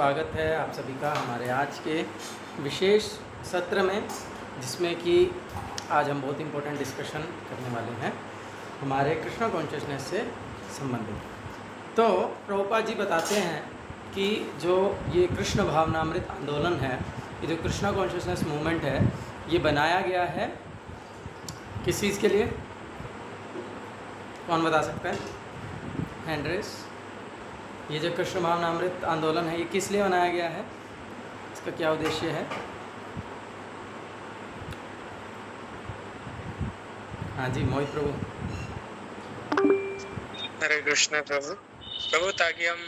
स्वागत है आप सभी का हमारे आज के विशेष सत्र में, जिसमें कि आज हम बहुत इम्पोर्टेंट डिस्कशन करने वाले हैं हमारे कृष्णा कॉन्शियसनेस से संबंधित। तो प्रभुपाद जी बताते हैं कि जो ये कृष्ण भावनामृत आंदोलन है, ये जो कृष्णा कॉन्शियसनेस मूवमेंट है, ये बनाया गया है किस चीज़ के लिए? कौन बता सकता है? Hand raise. ये जो कृष्ण भावनामृत आंदोलन है, ये किस लिए बनाया गया है? इसका क्या उद्देश्य है? हाँ जी, मोहित प्रभु। हरे कृष्ण प्रभु। प्रभु, ताकि हम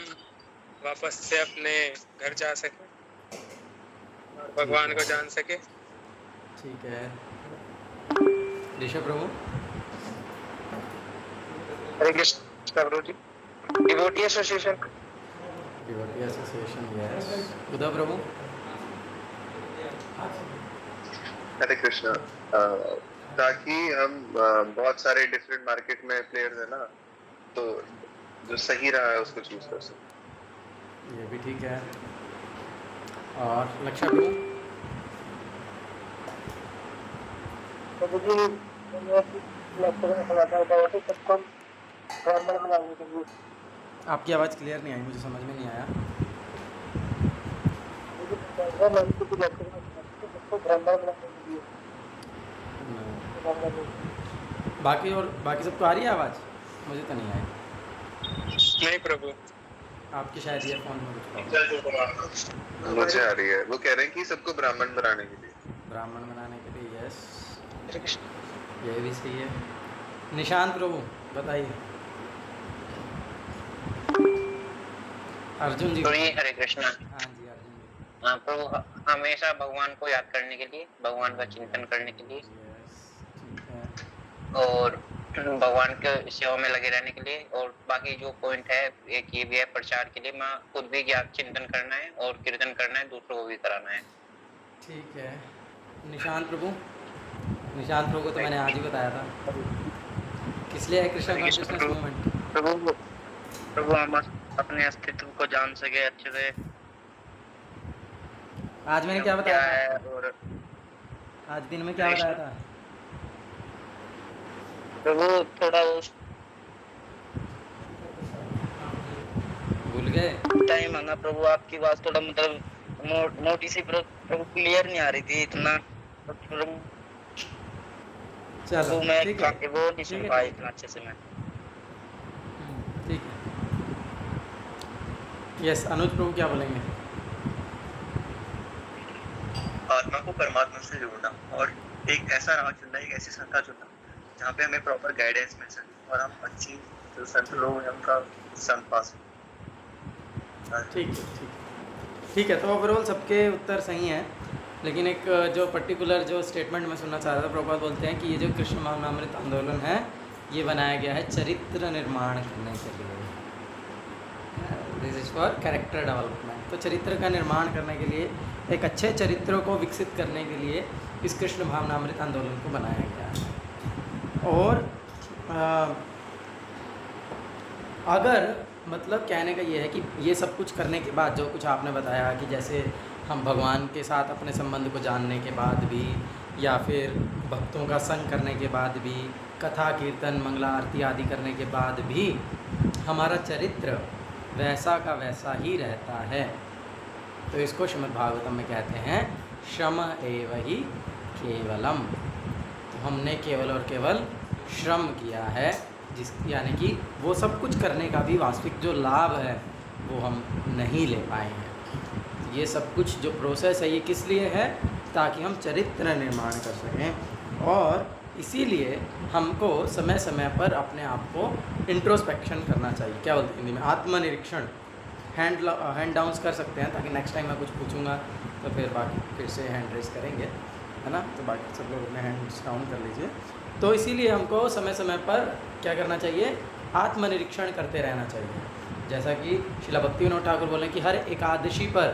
वापस से अपने घर जा सके और भगवान को जान सके। ठीक है Rishabh Prabhu. Hare Krishna Prabhu ji. Devotee association. Devotee association, yes. Uddhav Prabhu. Hare Krishna. ताकि हम बहुत सारे डिफरेंट मार्केट में प्लेयर्स है ना, तो जो सही रहा है उसको चूज कर सकते। ये भी ठीक है। और लक्ष्य प्रभु। आपकी आवाज़ क्लियर नहीं आई, मुझे समझ में नहीं आया। बाकी सबको आ रही है आवाज़? मुझे तो नहीं आई। नहीं प्रभु, आपकी शायद ईयरफोन में कुछ प्रॉब्लम। मुझे आ रही है। वो कह रहे हैं कि सबको ब्राह्मण बनाने के लिए। ब्राह्मण बनाने के लिए, यस, ये भी सही है। निशांत प्रभु बताइए। अर्जुन जी। हरे कृष्णा। हाँ जी, अर्जुन जी। हाँ प्रभु, हमेशा भगवान को याद करने के लिए, भगवान का चिंतन करने के लिए, ठीक है, और भगवान के सेवा में लगे रहने के लिए, और बाकी जो पॉइंट है एक ये भी है प्रचार के लिए, मैं खुद भी ज्ञान चिंतन करना है और कीर्तन करना है, दूसरों को भी कराना है। ठीक है। निशांत प्रभु। निशांत प्रभु को तो मैंने आज ही बताया था किस लिए है कृष्ण कॉन्शियसनेस मूवमेंट। प्रभु हम अपने अस्तित्व को जान सके अच्छे से। आज मैंने क्या बताया है था? और आज दिन में क्या बताया था? प्रभु थोड़ा भूल गए? टाइम आना प्रभु, आपकी बात थोड़ा मतलब मोटी सी प्रभु क्लियर नहीं आ रही थी इतना। चलो मैं ठीक है, वो नहीं सुन पाया इतना अच्छे से मैं। ठीक है, यस। अनुज प्रभु क्या बोलेंगे? आत्मा को परमात्मा से जोड़ना और एक ऐसा राह चुनना, एक ऐसी संस्था चुनना जहाँ पे हमें प्रॉपर गाइडेंस मिल सके और हम अच्छी जो संत लोग हैं उनका संत पास। ठीक है, ठीक है, ठीक है। तो ओवरऑल सबके उत्तर सही हैं, लेकिन एक जो पर्टिकुलर जो स्टेटमेंट मैं सुनना चाह रहा था, प्रभुपाद बोलते हैं कि ये जो कृष्ण भावनामृत आंदोलन है, ये बनाया गया है चरित्र निर्माण करने के लिए। This is for character development. तो चरित्र का निर्माण करने के लिए, एक अच्छे चरित्र को विकसित करने के लिए इस कृष्ण भावनामृत आंदोलन को बनाया गया है। और अगर मतलब कहने का ये है कि ये सब कुछ करने के बाद, जो कुछ आपने बताया कि जैसे हम भगवान के साथ अपने संबंध को जानने के बाद भी, या फिर भक्तों का संग करने के बाद भी, कथा कीर्तन मंगला आरती आदि करने के बाद भी हमारा चरित्र वैसा का वैसा ही रहता है, तो इसको श्रीमद् भागवतम में कहते हैं श्रम एव ही केवलम। तो हमने केवल और केवल श्रम किया है, जिस यानी कि वो सब कुछ करने का भी वास्तविक जो लाभ है वो हम नहीं ले पाए हैं। ये सब कुछ जो प्रोसेस है, ये किस लिए है? ताकि हम चरित्र निर्माण कर सकें, और इसीलिए हमको समय समय पर अपने आप को इंट्रोस्पेक्शन करना चाहिए। क्या बोलते हैं हिंदी में? आत्मनिरीक्षण। हैंड डाउन्स कर सकते हैं, ताकि नेक्स्ट टाइम मैं कुछ पूछूंगा तो फिर बाकी फिर से हैंड रेस करेंगे, है ना? तो बाकी सब लोग अपने हैंड्स डाउन कर लीजिए। तो इसीलिए हमको समय समय पर क्या करना चाहिए? आत्मनिरीक्षण करते रहना चाहिए। जैसा कि श्रील भक्तिविनोद ठाकुर बोले कि हर एकादशी पर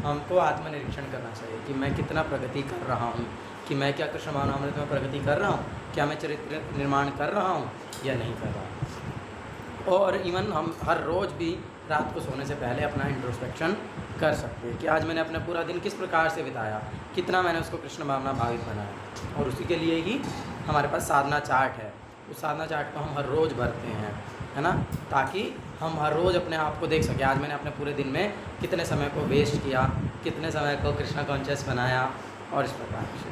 हमको आत्मनिरीक्षण करना चाहिए कि मैं कितना प्रगति कर रहा हूँ, कि मैं क्या कृष्ण भावनामृत में प्रगति कर रहा हूँ, क्या मैं चरित्र निर्माण कर रहा हूँ या नहीं कर रहा हूँ। और इवन हम हर रोज़ भी रात को सोने से पहले अपना इंट्रोस्पेक्शन कर सकते हैं कि आज मैंने अपना पूरा दिन किस प्रकार से बिताया, कितना मैंने उसको कृष्ण भावना भावित बनाया। और उसी के लिए ही हमारे पास साधना चार्ट है। उस साधना चार्ट को हम हर रोज़ भरते हैं, है ना, ताकि हम हर रोज़ अपने आप को देख सकें आज मैंने अपने पूरे दिन में कितने समय को वेस्ट किया, कितने समय को कृष्णा कॉन्शियस बनाया और इस प्रकार से।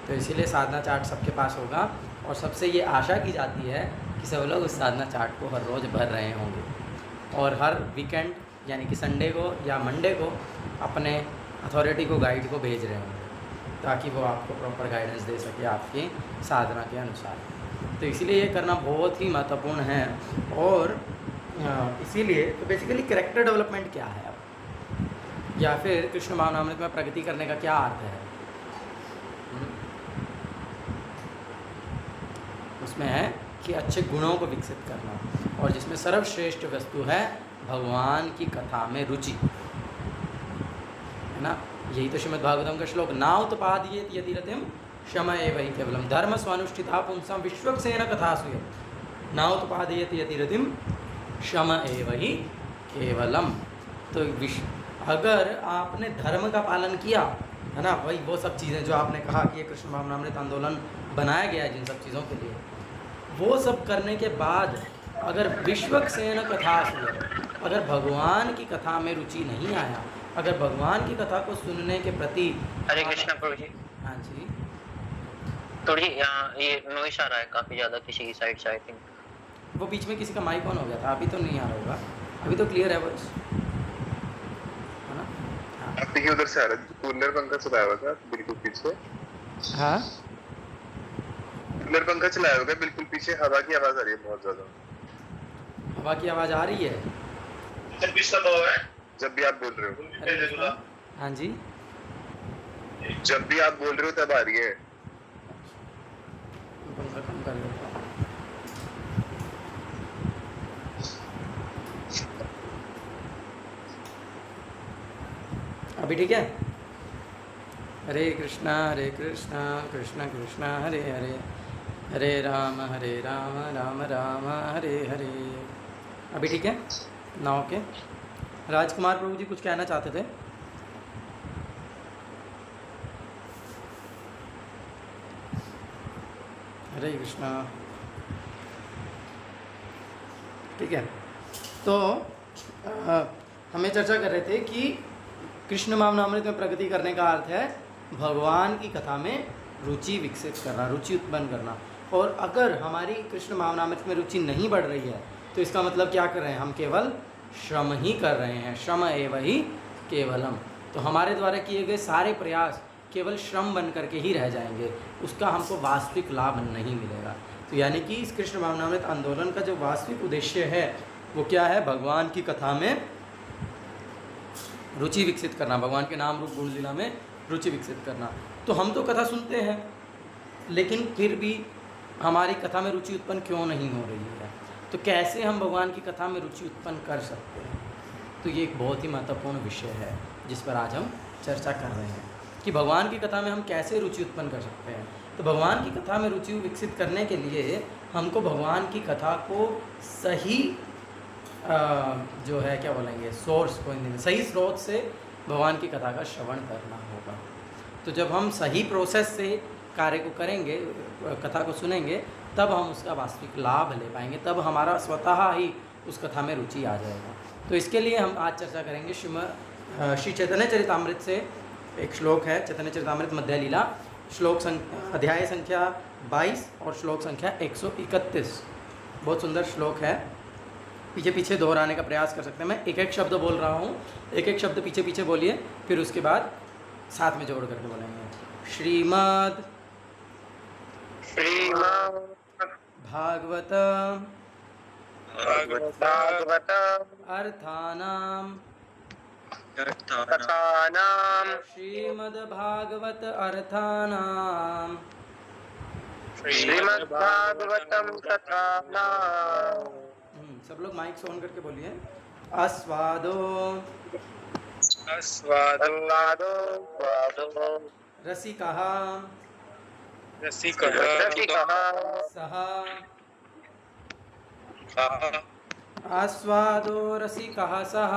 तो इसीलिए साधना चार्ट सबके पास होगा और सबसे ये आशा की जाती है कि सब लोग उस साधना चार्ट को हर रोज़ भर रहे होंगे और हर वीकेंड यानी कि संडे को या मंडे को अपने अथॉरिटी को, गाइड को भेज रहे होंगे ताकि वो आपको प्रॉपर गाइडेंस दे सके आपकी साधना के अनुसार। तो इसीलिए ये करना बहुत ही महत्वपूर्ण है। और इसीलिए तो बेसिकली कैरेक्टर डेवलपमेंट क्या है अब, या फिर कृष्ण भावनामृत में प्रगति करने का क्या अर्थ है? उसमें है कि अच्छे गुणों को विकसित करना और जिसमें सर्वश्रेष्ठ वस्तु है भगवान की कथा में रुचि, है ना। यही तो श्रीमद् भागवतम का श्लोक, नाउत्पादयेत यदि रतिम क्षम एव हि केवलम धर्म स्वानुष्ठिता पुंसां विश्वक्सेन कथासु यत् नाउत्पादयेत यदि रतिम क्षम एव हि केवलम। तो अगर आपने धर्म का पालन किया, है ना, वही वो सब चीज़ें जो आपने कहा कि ये कृष्ण भावनामृत आंदोलन बनाया गया है जिन सब चीज़ों के लिए, वो सब करने के बाद अगर विश्वक्सेन कथासु यत्, अगर भगवान की कथा में रुचि नहीं आया, अगर भगवान की कथा को सुनने के प्रति। हरे कृष्णा प्रभु जी। हाँ जी, थोड़ी यहाँ ये नॉइस आ रहा है काफ़ी ज़्यादा किसी की साइड से, आई थिंक। वो बीच में किसी का माइक ऑन हो गया था, अभी तो नहीं आ रहा होगा, अभी तो क्लियर है वॉइस, है ना। हाँ, आप देखिए उधर से आ रहा है, कूलर पंखा चलाया हुआ था बिल्कुल पीछे। हाँ, कूलर पंखा चलाया हुआ है बिल्कुल पीछे, हवा की आवाज आ रही है बहुत ज्यादा। हवा की आवाज़ आ रही है जब भी सब हुआ है, जब भी आप बोल रहे हो। हाँ जी, जब भी आप बोल रहे हो तब आ रही है। पंखा कम कर लेता हूँ। अभी ठीक है। हरे कृष्णा कृष्ण कृष्ण हरे हरे, हरे राम राम राम हरे हरे। अभी ठीक है ना? ओके। राजकुमार प्रभु जी कुछ कहना चाहते थे? हरे कृष्णा। ठीक है, तो हमें चर्चा कर रहे थे कि कृष्ण भावनामृत में प्रगति करने का अर्थ है भगवान की कथा में रुचि विकसित करना, रुचि उत्पन्न करना। और अगर हमारी कृष्ण भावनामृत में रुचि नहीं बढ़ रही है तो इसका मतलब क्या कर रहे हैं? हम केवल श्रम ही कर रहे हैं, श्रम एव ही केवलम। तो हमारे द्वारा किए गए सारे प्रयास केवल श्रम बन करके ही रह जाएंगे, उसका हमको वास्तविक लाभ नहीं मिलेगा। तो यानी कि इस कृष्ण भावनामृत आंदोलन का जो वास्तविक उद्देश्य है वो क्या है? भगवान की कथा में रुचि विकसित करना, भगवान के नाम रूप गुण लीला में रुचि विकसित करना। तो हम तो कथा सुनते हैं लेकिन फिर भी हमारी कथा में रुचि उत्पन्न क्यों नहीं हो रही है? तो कैसे हम भगवान की कथा में रुचि उत्पन्न कर सकते हैं? तो ये एक बहुत ही महत्वपूर्ण विषय है जिस पर आज हम चर्चा कर रहे हैं कि भगवान की कथा में हम कैसे रुचि उत्पन्न कर सकते हैं। तो भगवान की कथा में रुचि विकसित करने के लिए हमको भगवान की कथा को सही जो है क्या बोलेंगे, सोर्स को हिंदी में, सही स्रोत से भगवान की कथा का श्रवण करना होगा। तो जब हम सही प्रोसेस से कार्य को करेंगे, कथा को सुनेंगे, तब हम उसका वास्तविक लाभ ले पाएंगे, तब हमारा स्वतः ही उस कथा में रुचि आ जाएगा। तो इसके लिए हम आज चर्चा करेंगे श्री चैतन्य चरितामृत से एक श्लोक है, चैतन्य चरितामृत मध्य लीला, अध्याय संख्या 22 और श्लोक संख्या 131। बहुत सुंदर श्लोक है, पीछे पीछे दोहराने का प्रयास कर सकते हैं। मैं एक एक शब्द बोल रहा हूँ, एक एक शब्द पीछे पीछे बोलिए, फिर उसके बाद साथ में जोड़ करके बोलेंगे। श्रीमद् भागवत अर्थानाम श्रीमद् भागवत अर्थानाम सब लोग माइक ऑन करके बोलिए। आस्वादो रसिकः सः आस्वादो रसिकः सः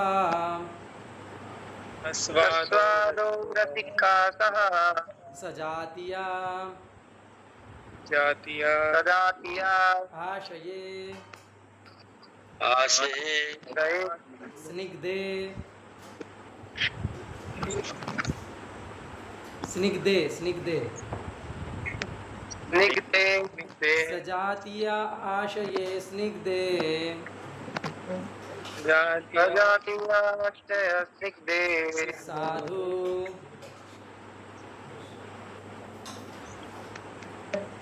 अस्वादो रसिकासः सजातीया जातीया सजातीया आशये आशये गए स्निग्धे स्निग्धे स्निग्धे निकटे दे सजातीया आशये स्निग्धे जातीया सजातीयाश्चय स्निग्धे साधु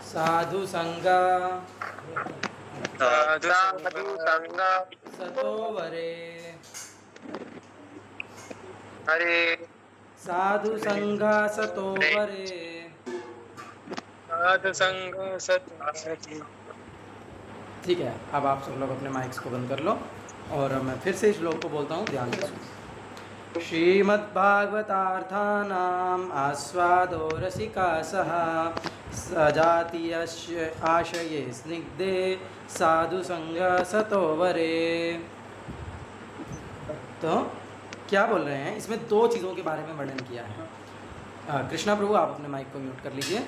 साधु संगा साधु साधु संग सतोवरे हरे साधु संगा सतोवरे। साधु संग सत्संग। ठीक है, अब आप सब लोग अपने माइक्स को बंद कर लो और मैं फिर से इस श्लोक को बोलता हूँ, ध्यान से सुनो। श्रीमद्भागवतार्थानाम् आस्वादो रसिकासः सजातीयस्य आशये स्निग्धे साधु संग सतोवरे। तो क्या बोल रहे हैं, इसमें दो चीज़ों के बारे में वर्णन किया है। कृष्णा प्रभु आप अपने माइक को म्यूट कर लीजिए।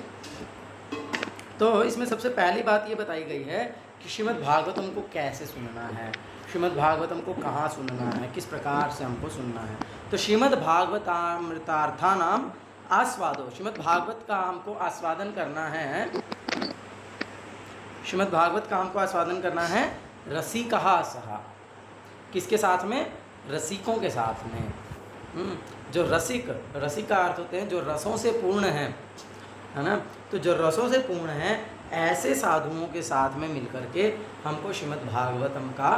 तो इसमें सबसे पहली बात ये बताई गई है कि श्रीमद् भागवतम को कैसे सुनना है, श्रीमद् भागवतम को कहाँ सुनना है, किस प्रकार से हमको सुनना है। तो श्रीमद् भागवतामृतार्थानाम आस्वादो, श्रीमद् भागवत का हमको आस्वादन करना है, श्रीमद् भागवत का हमको आस्वादन करना है रसिकहा सहा, किसके साथ में, रसिकों के साथ में। जो रसिक, रसिक का अर्थ होते हैं जो रसों से पूर्ण हैं, है ना। तो जो रसों से पूर्ण हैं ऐसे साधुओं के साथ में मिलकर के हमको श्रीमद् भागवतम का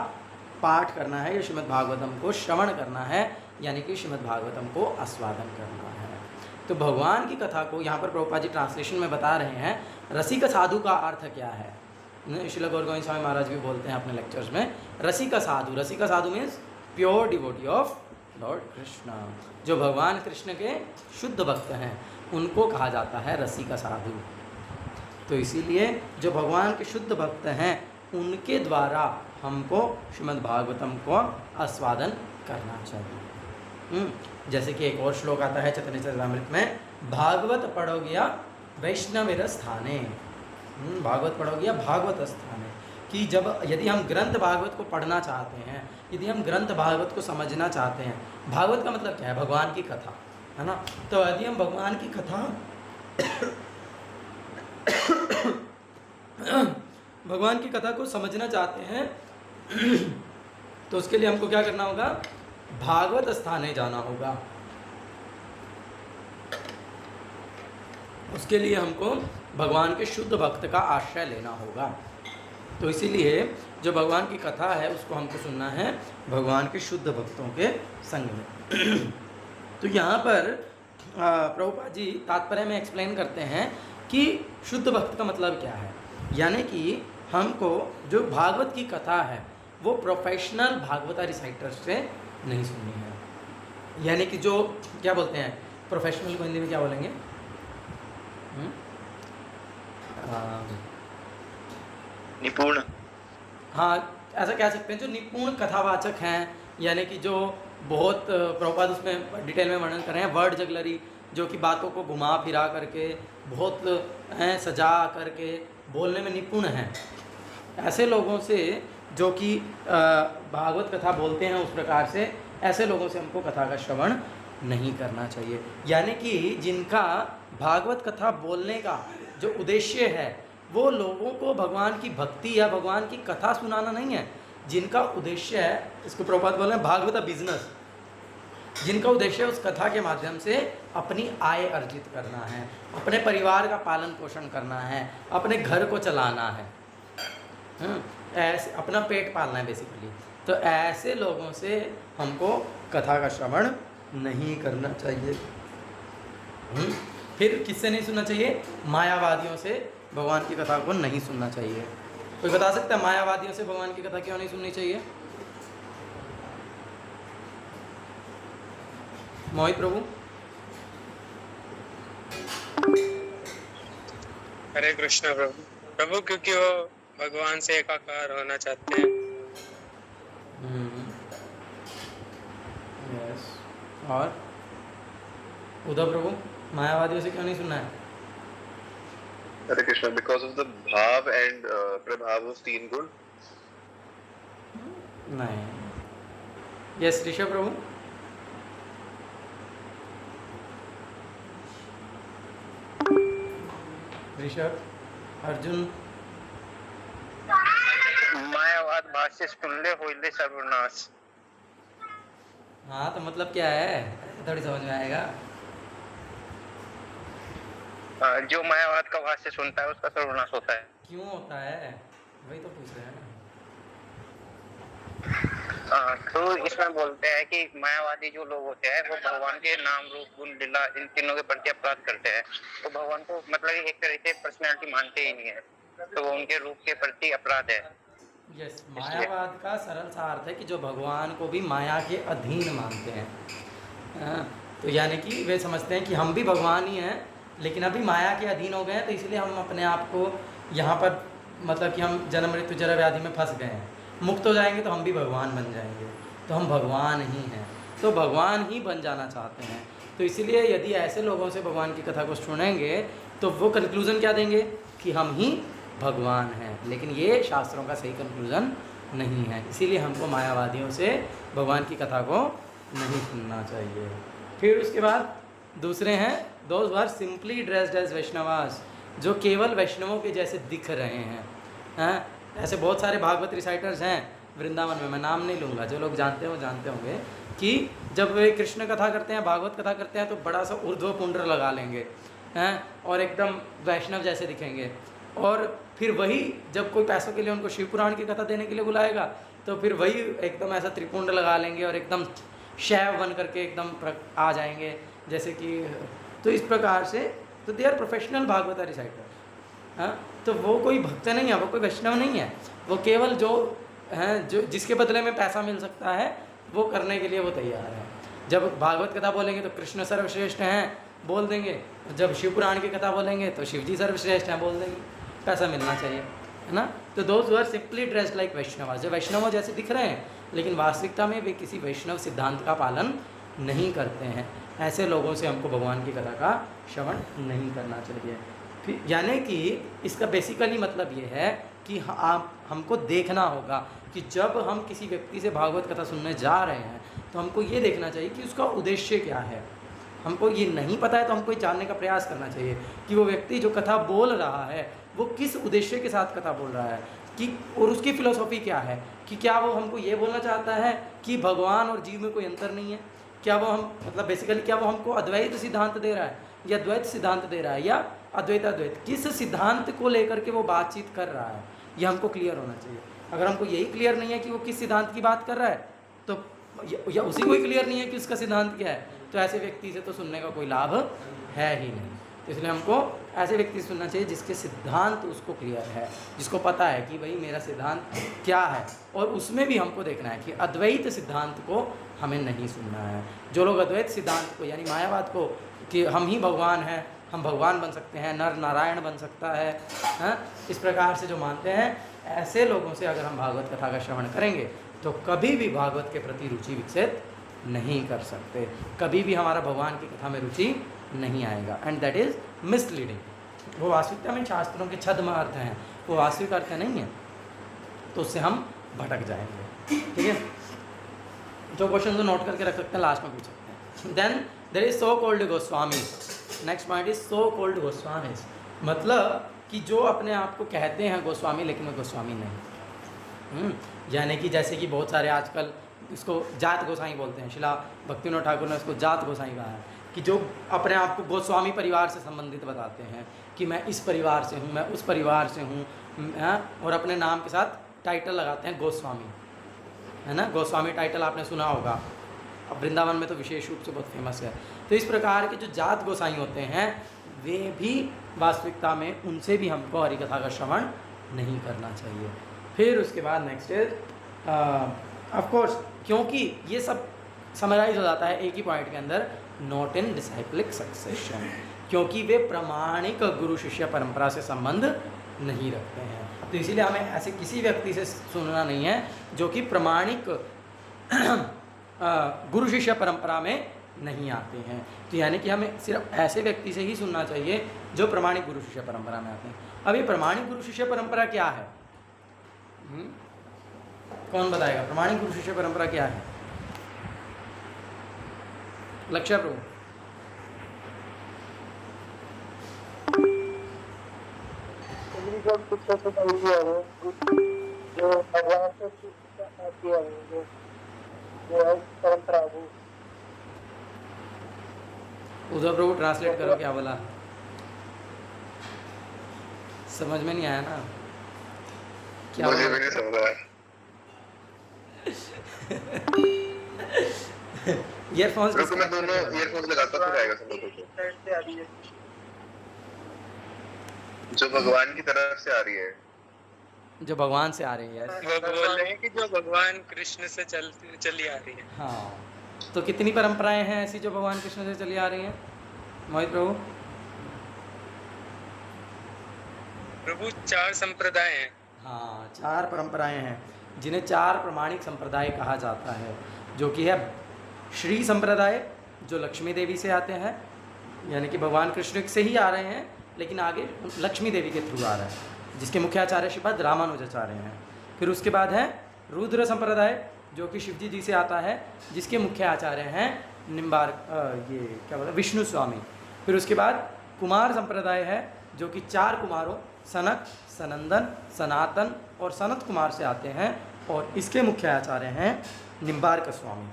पाठ करना है या श्रीमद् भागवतम को श्रवण करना है, यानी कि श्रीमद् भागवतम को आस्वादन करना है। तो भगवान की कथा को यहाँ पर प्रभुपाद जी ट्रांसलेशन में बता रहे हैं, रसिक साधु का अर्थ क्या है। श्रील गौर गोविंद स्वामी महाराज भी बोलते हैं अपने लेक्चर्स में, रसिक साधु, रसिक साधु means pure devotee of Lord Krishna. जो भगवान कृष्ण के शुद्ध भक्त हैं उनको कहा जाता है रसिक साधु। तो इसीलिए जो भगवान के शुद्ध भक्त हैं उनके द्वारा हमको श्रीमद् भागवतम को आस्वादन करना चाहिए। जैसे कि एक और श्लोक आता है चैतन्य चरितामृत में, भागवत पढ़ोगिया वैष्णवेर स्थाने, भागवत पढ़ोगिया भागवत स्थाने, कि जब यदि हम ग्रंथ भागवत को पढ़ना चाहते हैं, यदि हम ग्रंथ भागवत को समझना चाहते हैं, भागवत का मतलब क्या है, भगवान की कथा, है ना। तो यदि हम भगवान की कथा भगवान की कथा को समझना चाहते हैं तो उसके लिए हमको क्या करना होगा, भागवत स्थाने जाना होगा। उसके लिए हमको भगवान के शुद्ध भक्त का आश्रय लेना होगा। तो इसीलिए जो भगवान की कथा है उसको हमको सुनना है भगवान के शुद्ध भक्तों के संग में। तो यहाँ पर प्रभुपाद जी तात्पर्य में एक्सप्लेन करते हैं कि शुद्ध भक्त का मतलब क्या है, यानी कि हमको जो भागवत की कथा है वो प्रोफेशनल भागवता रिसाइटर से नहीं सुननी है। यानी कि जो क्या बोलते हैं, प्रोफेशनल को हिंदी में क्या बोलेंगे, निपुण, हाँ ऐसा कह सकते हैं, जो निपुण कथावाचक हैं, यानी कि जो बहुत प्रभुपाद उसमें डिटेल में वर्णन कर रहे हैं, वर्ड जगलरी, जो कि बातों को घुमा फिरा करके बहुत हैं सजा करके बोलने में निपुण हैं, ऐसे लोगों से जो कि भागवत कथा बोलते हैं उस प्रकार से, ऐसे लोगों से हमको कथा का श्रवण नहीं करना चाहिए। यानी कि जिनका भागवत कथा बोलने का जो उद्देश्य है वो लोगों को भगवान की भक्ति या भगवान की कथा सुनाना नहीं है, जिनका उद्देश्य है, इसको प्रभुपाद बोल रहे हैं भागवत बिजनेस, जिनका उद्देश्य उस कथा के माध्यम से अपनी आय अर्जित करना है, अपने परिवार का पालन पोषण करना है, अपने घर को चलाना है, ऐसे अपना पेट पालना है बेसिकली। तो ऐसे लोगों से हमको कथा का श्रवण नहीं करना चाहिए। फिर किससे नहीं सुनना चाहिए, मायावादियों से भगवान की कथा को नहीं सुनना चाहिए। कोई बता सकता है मायावादियों से भगवान की कथा क्यों नहीं सुननी चाहिए? मोहित प्रभु। हरे कृष्ण प्रभु। प्रभु क्योंकि वो भगवान से एकाकार होना चाहते हैं। यस। और उद्धव प्रभु, मायावादियों से क्यों नहीं सुनना है? हरे कृष्णा, बिकॉज ऑफ द भाव एंड प्रभाव ऑफ तीन गुण। नहीं। यस ऋषभ प्रभु। ऋषभ, अर्जुन। मायावाद भाष्य सुनले होइले सर्वनाश। हाँ तो मतलब क्या है, थोड़ी समझ में आएगा। जो मायावाद का भाष्य सुनता है उसका सर्वनाश होता है। क्यों होता है, वही तो पूछ रहे हैं ना। तो इसमें बोलते हैं कि मायावादी जो लोग होते हैं वो भगवान के नाम रूप गुण लीला इन तीनों के प्रति अपराध करते हैं। तो भगवान को मतलब एक तरह से पर्सनैलिटी मानते ही नहीं है, तो वो उनके रूप के प्रति अपराध है। यस, मायावाद का सरल सा अर्थ है कि जो भगवान को भी माया के अधीन मानते हैं। हाँ, तो यानी कि वे समझते हैं कि हम भी भगवान ही हैं, लेकिन अभी माया के अधीन हो गए हैं, तो इसलिए हम अपने आप को यहाँ पर मतलब कि हम जन्म मृत्यु जरा व्याधि में फंस गए हैं। मुक्त हो जाएंगे तो हम भी भगवान बन जाएंगे, तो हम भगवान ही हैं, तो भगवान ही बन जाना चाहते हैं। तो इसीलिए यदि ऐसे लोगों से भगवान की कथा को सुनेंगे तो वो कंक्लूज़न क्या देंगे कि हम ही भगवान हैं, लेकिन ये शास्त्रों का सही कंक्लूज़न नहीं है। इसीलिए हमको मायावादियों से भगवान की कथा को नहीं सुनना चाहिए। फिर उसके बाद दूसरे हैं those were simply dressed as Vaishnavas, जो केवल वैष्णवों के जैसे दिख रहे हैं। हैं, ऐसे बहुत सारे भागवत रिसाइटर्स हैं वृंदावन में, मैं नाम नहीं लूँगा, जो लोग जानते हो जानते होंगे कि जब वे कृष्ण कथा करते हैं, भागवत कथा करते हैं, तो बड़ा सा ऊर्ध्व पुंड्र लगा लेंगे हैं और एकदम वैष्णव जैसे दिखेंगे। और फिर वही जब कोई पैसों के लिए उनको शिव पुराण की कथा देने के लिए बुलाएगा तो फिर वही एकदम ऐसा त्रिपुंड लगा लेंगे और एकदम शैव बन करके एकदम आ जाएंगे जैसे कि। तो इस प्रकार से तो they are professional Bhagavata reciter. हाँ, तो वो कोई भक्त नहीं है, वो कोई वैष्णव नहीं है, वो केवल जो हैं जो जिसके बदले में पैसा मिल सकता है वो करने के लिए वो तैयार है। जब भागवत कथा बोलेंगे तो कृष्ण सर्वश्रेष्ठ हैं बोल देंगे, जब शिव पुराण की कथा बोलेंगे तो शिव जी सर्वश्रेष्ठ हैं बोल देंगे, पैसा मिलना चाहिए, है ना। तो those who are simply dressed like Vaishnava, जो वैष्णवों जैसे दिख रहे हैं लेकिन वास्तविकता में वे किसी वैष्णव सिद्धांत का पालन नहीं करते हैं, ऐसे लोगों से हमको भगवान की कथा का श्रवण नहीं करना चाहिए। फिर यानी कि इसका बेसिकली मतलब ये है कि आप हमको देखना होगा कि जब हम किसी व्यक्ति से भागवत कथा सुनने जा रहे हैं तो हमको ये देखना चाहिए कि उसका उद्देश्य क्या है। हमको ये नहीं पता है तो हमको ये जानने का प्रयास करना चाहिए कि वो व्यक्ति जो कथा बोल रहा है वो किस उद्देश्य के साथ कथा बोल रहा है, कि और उसकी फिलॉसफी क्या है, कि क्या वो हमको ये बोलना चाहता है कि भगवान और जीव में कोई अंतर नहीं है, क्या वो हम मतलब बेसिकली क्या वो हमको अद्वैत सिद्धांत दे रहा है या द्वैत सिद्धांत दे रहा है या अद्वैत अद्वैत, किस सिद्धांत को लेकर के वो बातचीत कर रहा है, ये हमको क्लियर होना चाहिए। अगर हमको यही क्लियर नहीं है कि वो किस सिद्धांत की बात कर रहा है तो या उसी को ही क्लियर नहीं है कि उसका सिद्धांत क्या है, तो ऐसे व्यक्ति से तो सुनने का कोई लाभ है ही नहीं। तो इसलिए हमको ऐसे व्यक्ति से सुनना चाहिए जिसके सिद्धांत उसको क्लियर है, जिसको पता है कि भाई मेरा सिद्धांत क्या है, और उसमें भी हमको देखना है कि अद्वैत सिद्धांत को हमें नहीं सुनना है। जो लोग अद्वैत सिद्धांत को यानी मायावाद को कि हम ही भगवान हैं, हम भगवान बन सकते हैं, नर नारायण बन सकता है, हाँ, इस प्रकार से जो मानते हैं, ऐसे लोगों से अगर हम भागवत कथा का श्रवण करेंगे तो कभी भी भागवत के प्रति रुचि विकसित नहीं कर सकते, कभी भी हमारा भगवान की कथा में रुचि नहीं आएगा, एंड दैट इज़ मिसलीडिंग। वो वास्तविकता में शास्त्रों के छद्म अर्थ हैं, वो वास्तविक अर्थ नहीं है, तो उससे हम भटक जाएंगे। ठीक है, जो क्वेश्चन को नोट करके रख सकते हैं, लास्ट में पूछ सकते हैं। Then there is so called Goswamis. Next point is so called Goswamis, मतलब कि जो अपने आप को कहते हैं गोस्वामी लेकिन वो गोस्वामी नहीं। यानी कि जैसे कि बहुत सारे आजकल इसको जात गोसाई बोलते हैं, शिला भक्तिविनोद ठाकुर ने उसको जात गोसाई कहा है, कि जो अपने आप को गोस्वामी परिवार से संबंधित बताते हैं कि मैं इस परिवार से हूँ, मैं उस परिवार से हूँ, और अपने नाम के साथ टाइटल लगाते हैं गोस्वामी, है ना। गोस्वामी टाइटल आपने सुना होगा, अब वृंदावन में तो विशेष रूप से बहुत फेमस है। तो इस प्रकार के जो जात गोसाई होते हैं वे भी वास्तविकता में उनसे भी हमको हरिकथा का श्रवण नहीं करना चाहिए। फिर उसके बाद नेक्स्ट इज ऑफ कोर्स, क्योंकि ये सब समराइज हो जाता है एक ही पॉइंट के अंदर, नॉट इन डिसाइप्लिक सक्सेशन, क्योंकि वे प्रामाणिक गुरु शिष्य परंपरा से संबंध नहीं रखते हैं। तो इसीलिए हमें ऐसे किसी व्यक्ति से सुनना नहीं है जो कि प्रामाणिक गुरु शिष्य परंपरा में नहीं आते हैं। तो यानी कि हमें सिर्फ ऐसे व्यक्ति से ही सुनना चाहिए जो प्रमाणिक गुरु शिष्य परंपरा में आते हैं। अब ये प्रमाणिक गुरु शिष्य परंपरा क्या है? कौन बताएगा प्रमाणिक गुरु शिष्य परंपरा क्या है? लक्ष्य प्रभु। जो भगवान से आती है जो है परंपरा वो। उधर प्रभु ट्रांसलेट करो क्या बोला, समझ में नहीं आया ना क्या मुझे बोला? भी नहीं समझ आया। ईयरफोन्स रुको मैं दोनों ईयरफोन्स लगाता हूँ, फिर आएगा समझ में। साइड से आ रही है जो भगवान की तरफ से आ रही है, जो भगवान से आ रही है। वो बोल रहे हैं कि जो भगवान कृष्ण से चली आ रही है। हाँ, तो कितनी परंपराएं हैं ऐसी जो भगवान कृष्ण से चली आ रही हैं मोहित प्रभु? प्रभु 4 संप्रदाय हैं। हाँ, 4 परंपराएं हैं जिन्हें 4 प्रमाणिक संप्रदाय कहा जाता है, जो कि है श्री संप्रदाय जो लक्ष्मी देवी से आते हैं, यानी कि भगवान कृष्ण से ही आ रहे हैं लेकिन आगे लक्ष्मी देवी के थ्रू आ रहा है, जिसके मुख्य आचार्य श्रीपाद रामानुजाचार्य हैं। फिर उसके बाद है रुद्र संप्रदाय जो कि शिवजी जी से आता है, जिसके मुख्य आचार्य हैं निम्बार ये क्या बोला विष्णु स्वामी। फिर उसके बाद कुमार संप्रदाय है जो कि 4 कुमारों सनक, सनंदन, सनातन और सनत कुमार से आते हैं और इसके मुख्य आचार्य हैं निम्बार्क स्वामी।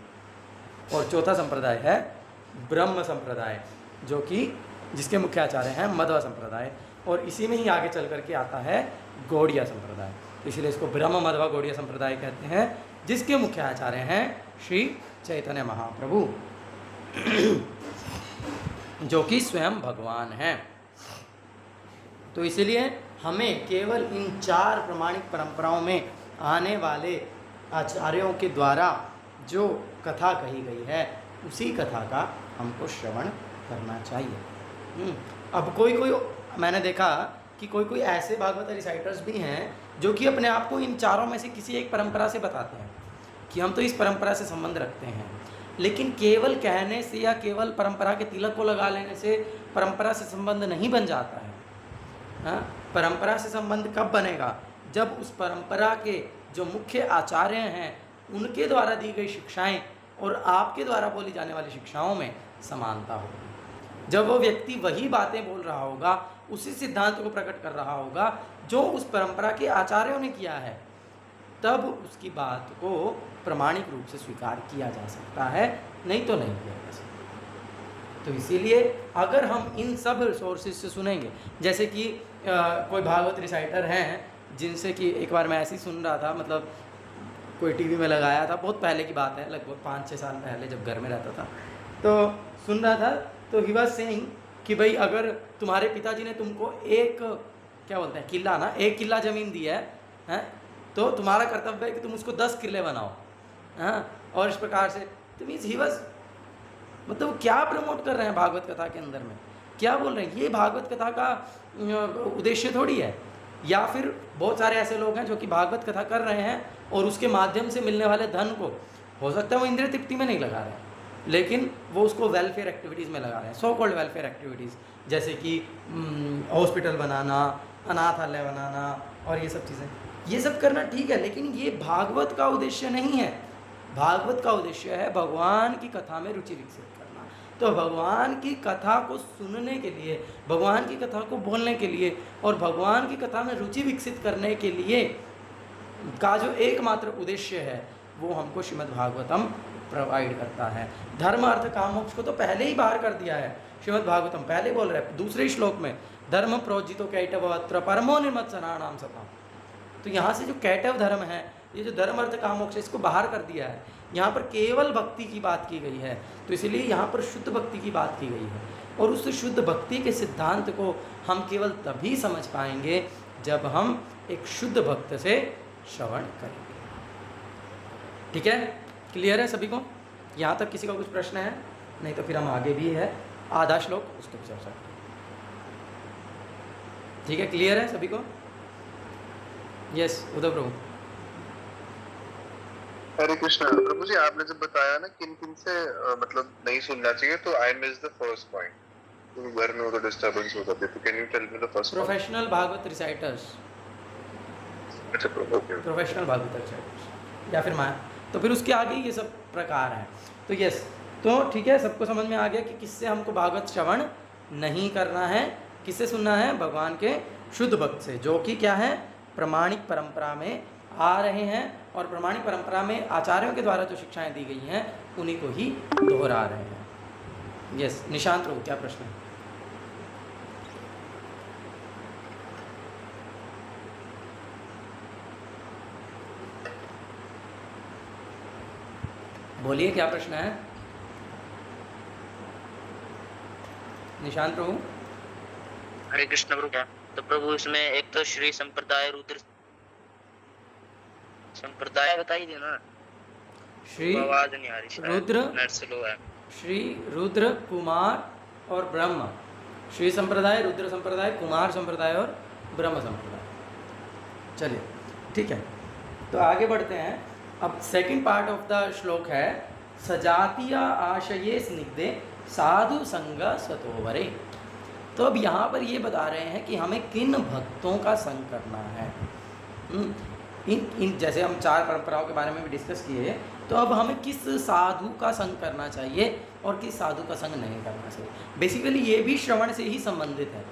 और चौथा संप्रदाय है ब्रह्म संप्रदाय जो कि जिसके मुख्य आचार्य हैं मध्व संप्रदाय, और इसी में ही आगे चल करके आता है गौड़िया संप्रदाय। तो इसलिए इसको ब्रह्म मध्व गौड़िया संप्रदाय कहते हैं, जिसके मुख्य आचार्य हैं श्री चैतन्य महाप्रभु जो कि स्वयं भगवान हैं। तो इसलिए हमें केवल इन 4 प्रमाणिक परंपराओं में आने वाले आचार्यों के द्वारा जो कथा कही गई है उसी कथा का हमको श्रवण करना चाहिए। अब कोई मैंने देखा कि कोई ऐसे भागवत रिसाइटर्स भी हैं जो कि अपने आप को इन 4 में से किसी एक परंपरा से बताते हैं कि हम तो इस परंपरा से संबंध रखते हैं, लेकिन केवल कहने से या केवल परंपरा के तिलक को लगा लेने से परंपरा से संबंध नहीं बन जाता है। हाँ, परंपरा से संबंध कब बनेगा? जब उस परंपरा के जो मुख्य आचार्य हैं उनके द्वारा दी गई शिक्षाएं और आपके द्वारा बोली जाने वाली शिक्षाओं में समानता होगी। जब वो व्यक्ति वही बातें बोल रहा होगा, उसी सिद्धांत को प्रकट कर रहा होगा जो उस परंपरा के आचार्यों ने किया है, तब उसकी बात को प्रमाणिक रूप से स्वीकार किया जा सकता है, नहीं तो नहीं किया जा सकता। तो इसीलिए अगर हम इन सब सोर्सेज से सुनेंगे, जैसे कि कोई भागवत रिसाइटर हैं जिनसे कि एक बार मैं ऐसे ही सुन रहा था, मतलब कोई टीवी में लगाया था, बहुत पहले की बात है, लगभग 5-6 साल पहले जब घर में रहता था, तो सुन रहा था। तो ही वाज सेइंग कि भाई अगर तुम्हारे पिताजी ने तुमको एक क्या बोलते हैं किला ना, 1 किला ज़मीन दी है, तो तुम्हारा कर्तव्य है कि तुम उसको 10 किले बनाओ। हाँ, और इस प्रकार से तो मीन्स ही वाज मतलब क्या प्रमोट कर रहे हैं भागवत कथा के अंदर में, क्या बोल रहे हैं, ये भागवत कथा का उद्देश्य थोड़ी है। या फिर बहुत सारे ऐसे लोग हैं जो कि भागवत कथा कर रहे हैं और उसके माध्यम से मिलने वाले धन को हो सकता है वो इंद्रिय तृप्ति में नहीं लगा रहे हैं, लेकिन वो उसको वेलफेयर एक्टिविटीज़ में लगा रहे हैं, सो कॉल्ड वेलफेयर एक्टिविटीज़, जैसे कि हॉस्पिटल बनाना, अनाथालय बनाना और ये सब चीज़ें। ये सब करना ठीक है, लेकिन ये भागवत का उद्देश्य नहीं है। भागवत का उद्देश्य है भगवान की कथा में रुचि विकसित करना। तो भगवान की कथा को सुनने के लिए, भगवान की कथा को बोलने के लिए और भगवान की कथा में रुचि विकसित करने के लिए का जो एकमात्र उद्देश्य है वो हमको श्रीमद् भागवतम प्रोवाइड करता है। धर्म अर्थ काम मोक्ष को तो पहले ही बाहर कर दिया है श्रीमद् भागवतम, पहले बोल रहे हैं दूसरे श्लोक में, धर्म प्रोजितो कैटव अत्र परमो निर्मत्सराणाम सता। तो यहाँ से जो कैटव धर्म है, ये जो धर्म अर्थ काम मोक्ष, इसको बाहर कर दिया है। यहाँ पर केवल भक्ति की बात की गई है, तो इसलिए यहाँ पर शुद्ध भक्ति की बात की गई है। और उस शुद्ध भक्ति के सिद्धांत को हम केवल तभी समझ पाएंगे जब हम एक शुद्ध भक्त से श्रवण करेंगे। ठीक है, क्लियर है सभी को? यहाँ तक किसी का कुछ प्रश्न है? नहीं तो फिर हम आगे भी है आधा श्लोक, उसको भी चर्चा करें। ठीक है, क्लियर है सभी को? यस, उद्धव प्रभु। हरे कृष्णा प्रभु जी, आपने जब बताया ना किन किन से मतलब नहीं सुनना चाहिए, तो I miss the first point, क्योंकि घर में उधर डिस्टरबेंस होता है। तो can you tell me the first point? Professional Bhagavat reciters, अच्छा Prabhu, okay. Professional Bhagavat reciters या फिर माया, तो फिर उसके आगे ये सब प्रकार हैं। तो यस, तो ठीक है, सबको समझ में आ गया कि किससे हमको भागवत श्रवण नहीं करना है, किससे सुनना है, भगवान के शुद्ध भक्त से, जो कि क्या है, प्रमाणिक परंपरा में आ रहे हैं और प्रमाणिक परंपरा में आचार्यों के द्वारा जो शिक्षाएं दी गई हैं उन्हीं को ही दोहरा रहे हैं। यस, निशांत प्रभु क्या प्रश्न है? बोलिए क्या प्रश्न है निशांत प्रभु? हरे कृष्ण प्रभु। तो प्रभु इसमें एक तो श्री संप्रदाय, रुद्र संप्रदाय बताइए ना। श्री आवाज नहीं आ रही शायद, रुद्र, नेट स्लो है। श्री रुद्र, कुमार और ब्रह्म। श्री संप्रदाय, रुद्र संप्रदाय, कुमार संप्रदाय और ब्रह्म संप्रदाय। चलिए ठीक है, तो आगे बढ़ते हैं। अब सेकंड पार्ट ऑफ द श्लोक है सजातीय आशये स्निग्धे साधु संग स्वतोवरे। तो अब यहाँ पर ये बता रहे हैं कि हमें किन भक्तों का संग करना है। इन जैसे हम 4 परंपराओं के बारे में भी डिस्कस किए, तो अब हमें किस साधु का संग करना चाहिए और किस साधु का संग नहीं करना चाहिए। बेसिकली ये भी श्रवण से ही संबंधित है,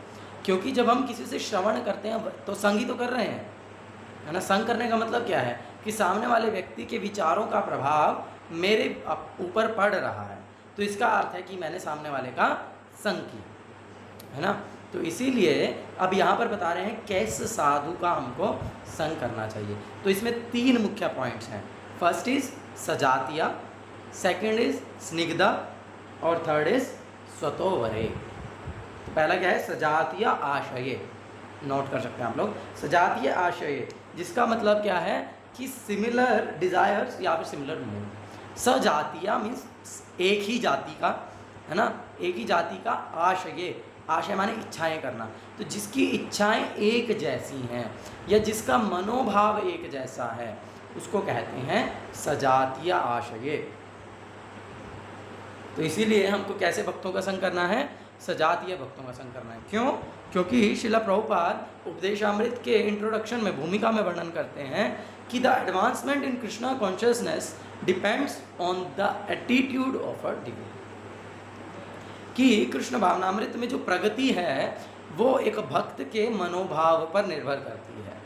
क्योंकि जब हम किसी से श्रवण करते हैं तो संग ही तो कर रहे हैं, है ना। संग करने का मतलब क्या है कि सामने वाले व्यक्ति के विचारों का प्रभाव मेरे ऊपर पड़ रहा है, तो इसका अर्थ है कि मैंने सामने वाले का संग किया, है ना। तो इसीलिए अब यहाँ पर बता रहे हैं कैसे साधु का हमको संग करना चाहिए। तो इसमें 3 मुख्य पॉइंट्स हैं। फर्स्ट इज सजातीय, सेकंड इज स्निग्धा और थर्ड इज स्वतोवरे। तो पहला क्या है, सजातीय आशय, नोट कर सकते हैं आप लोग। सजातीय आशय जिसका मतलब क्या है कि सिमिलर डिज़ायर्स या फिर सिमिलर मूड। सजातीय मीन्स एक ही जाति का, है ना, एक ही जाति का आशय, आशय माने इच्छाएं करना। तो जिसकी इच्छाएं एक जैसी हैं या जिसका मनोभाव एक जैसा है उसको कहते हैं सजातीय आशय। तो इसीलिए हमको कैसे भक्तों का संग करना है, सजातीय भक्तों का संग करना है। क्यों? क्योंकि श्रील प्रभुपाद उपदेशामृत के इंट्रोडक्शन में, भूमिका में वर्णन करते हैं कि the advancement in Krishna consciousness depends on the attitude of a devotee. कि कृष्ण भावनामृत में जो प्रगति है वो एक भक्त के मनोभाव पर निर्भर करती है।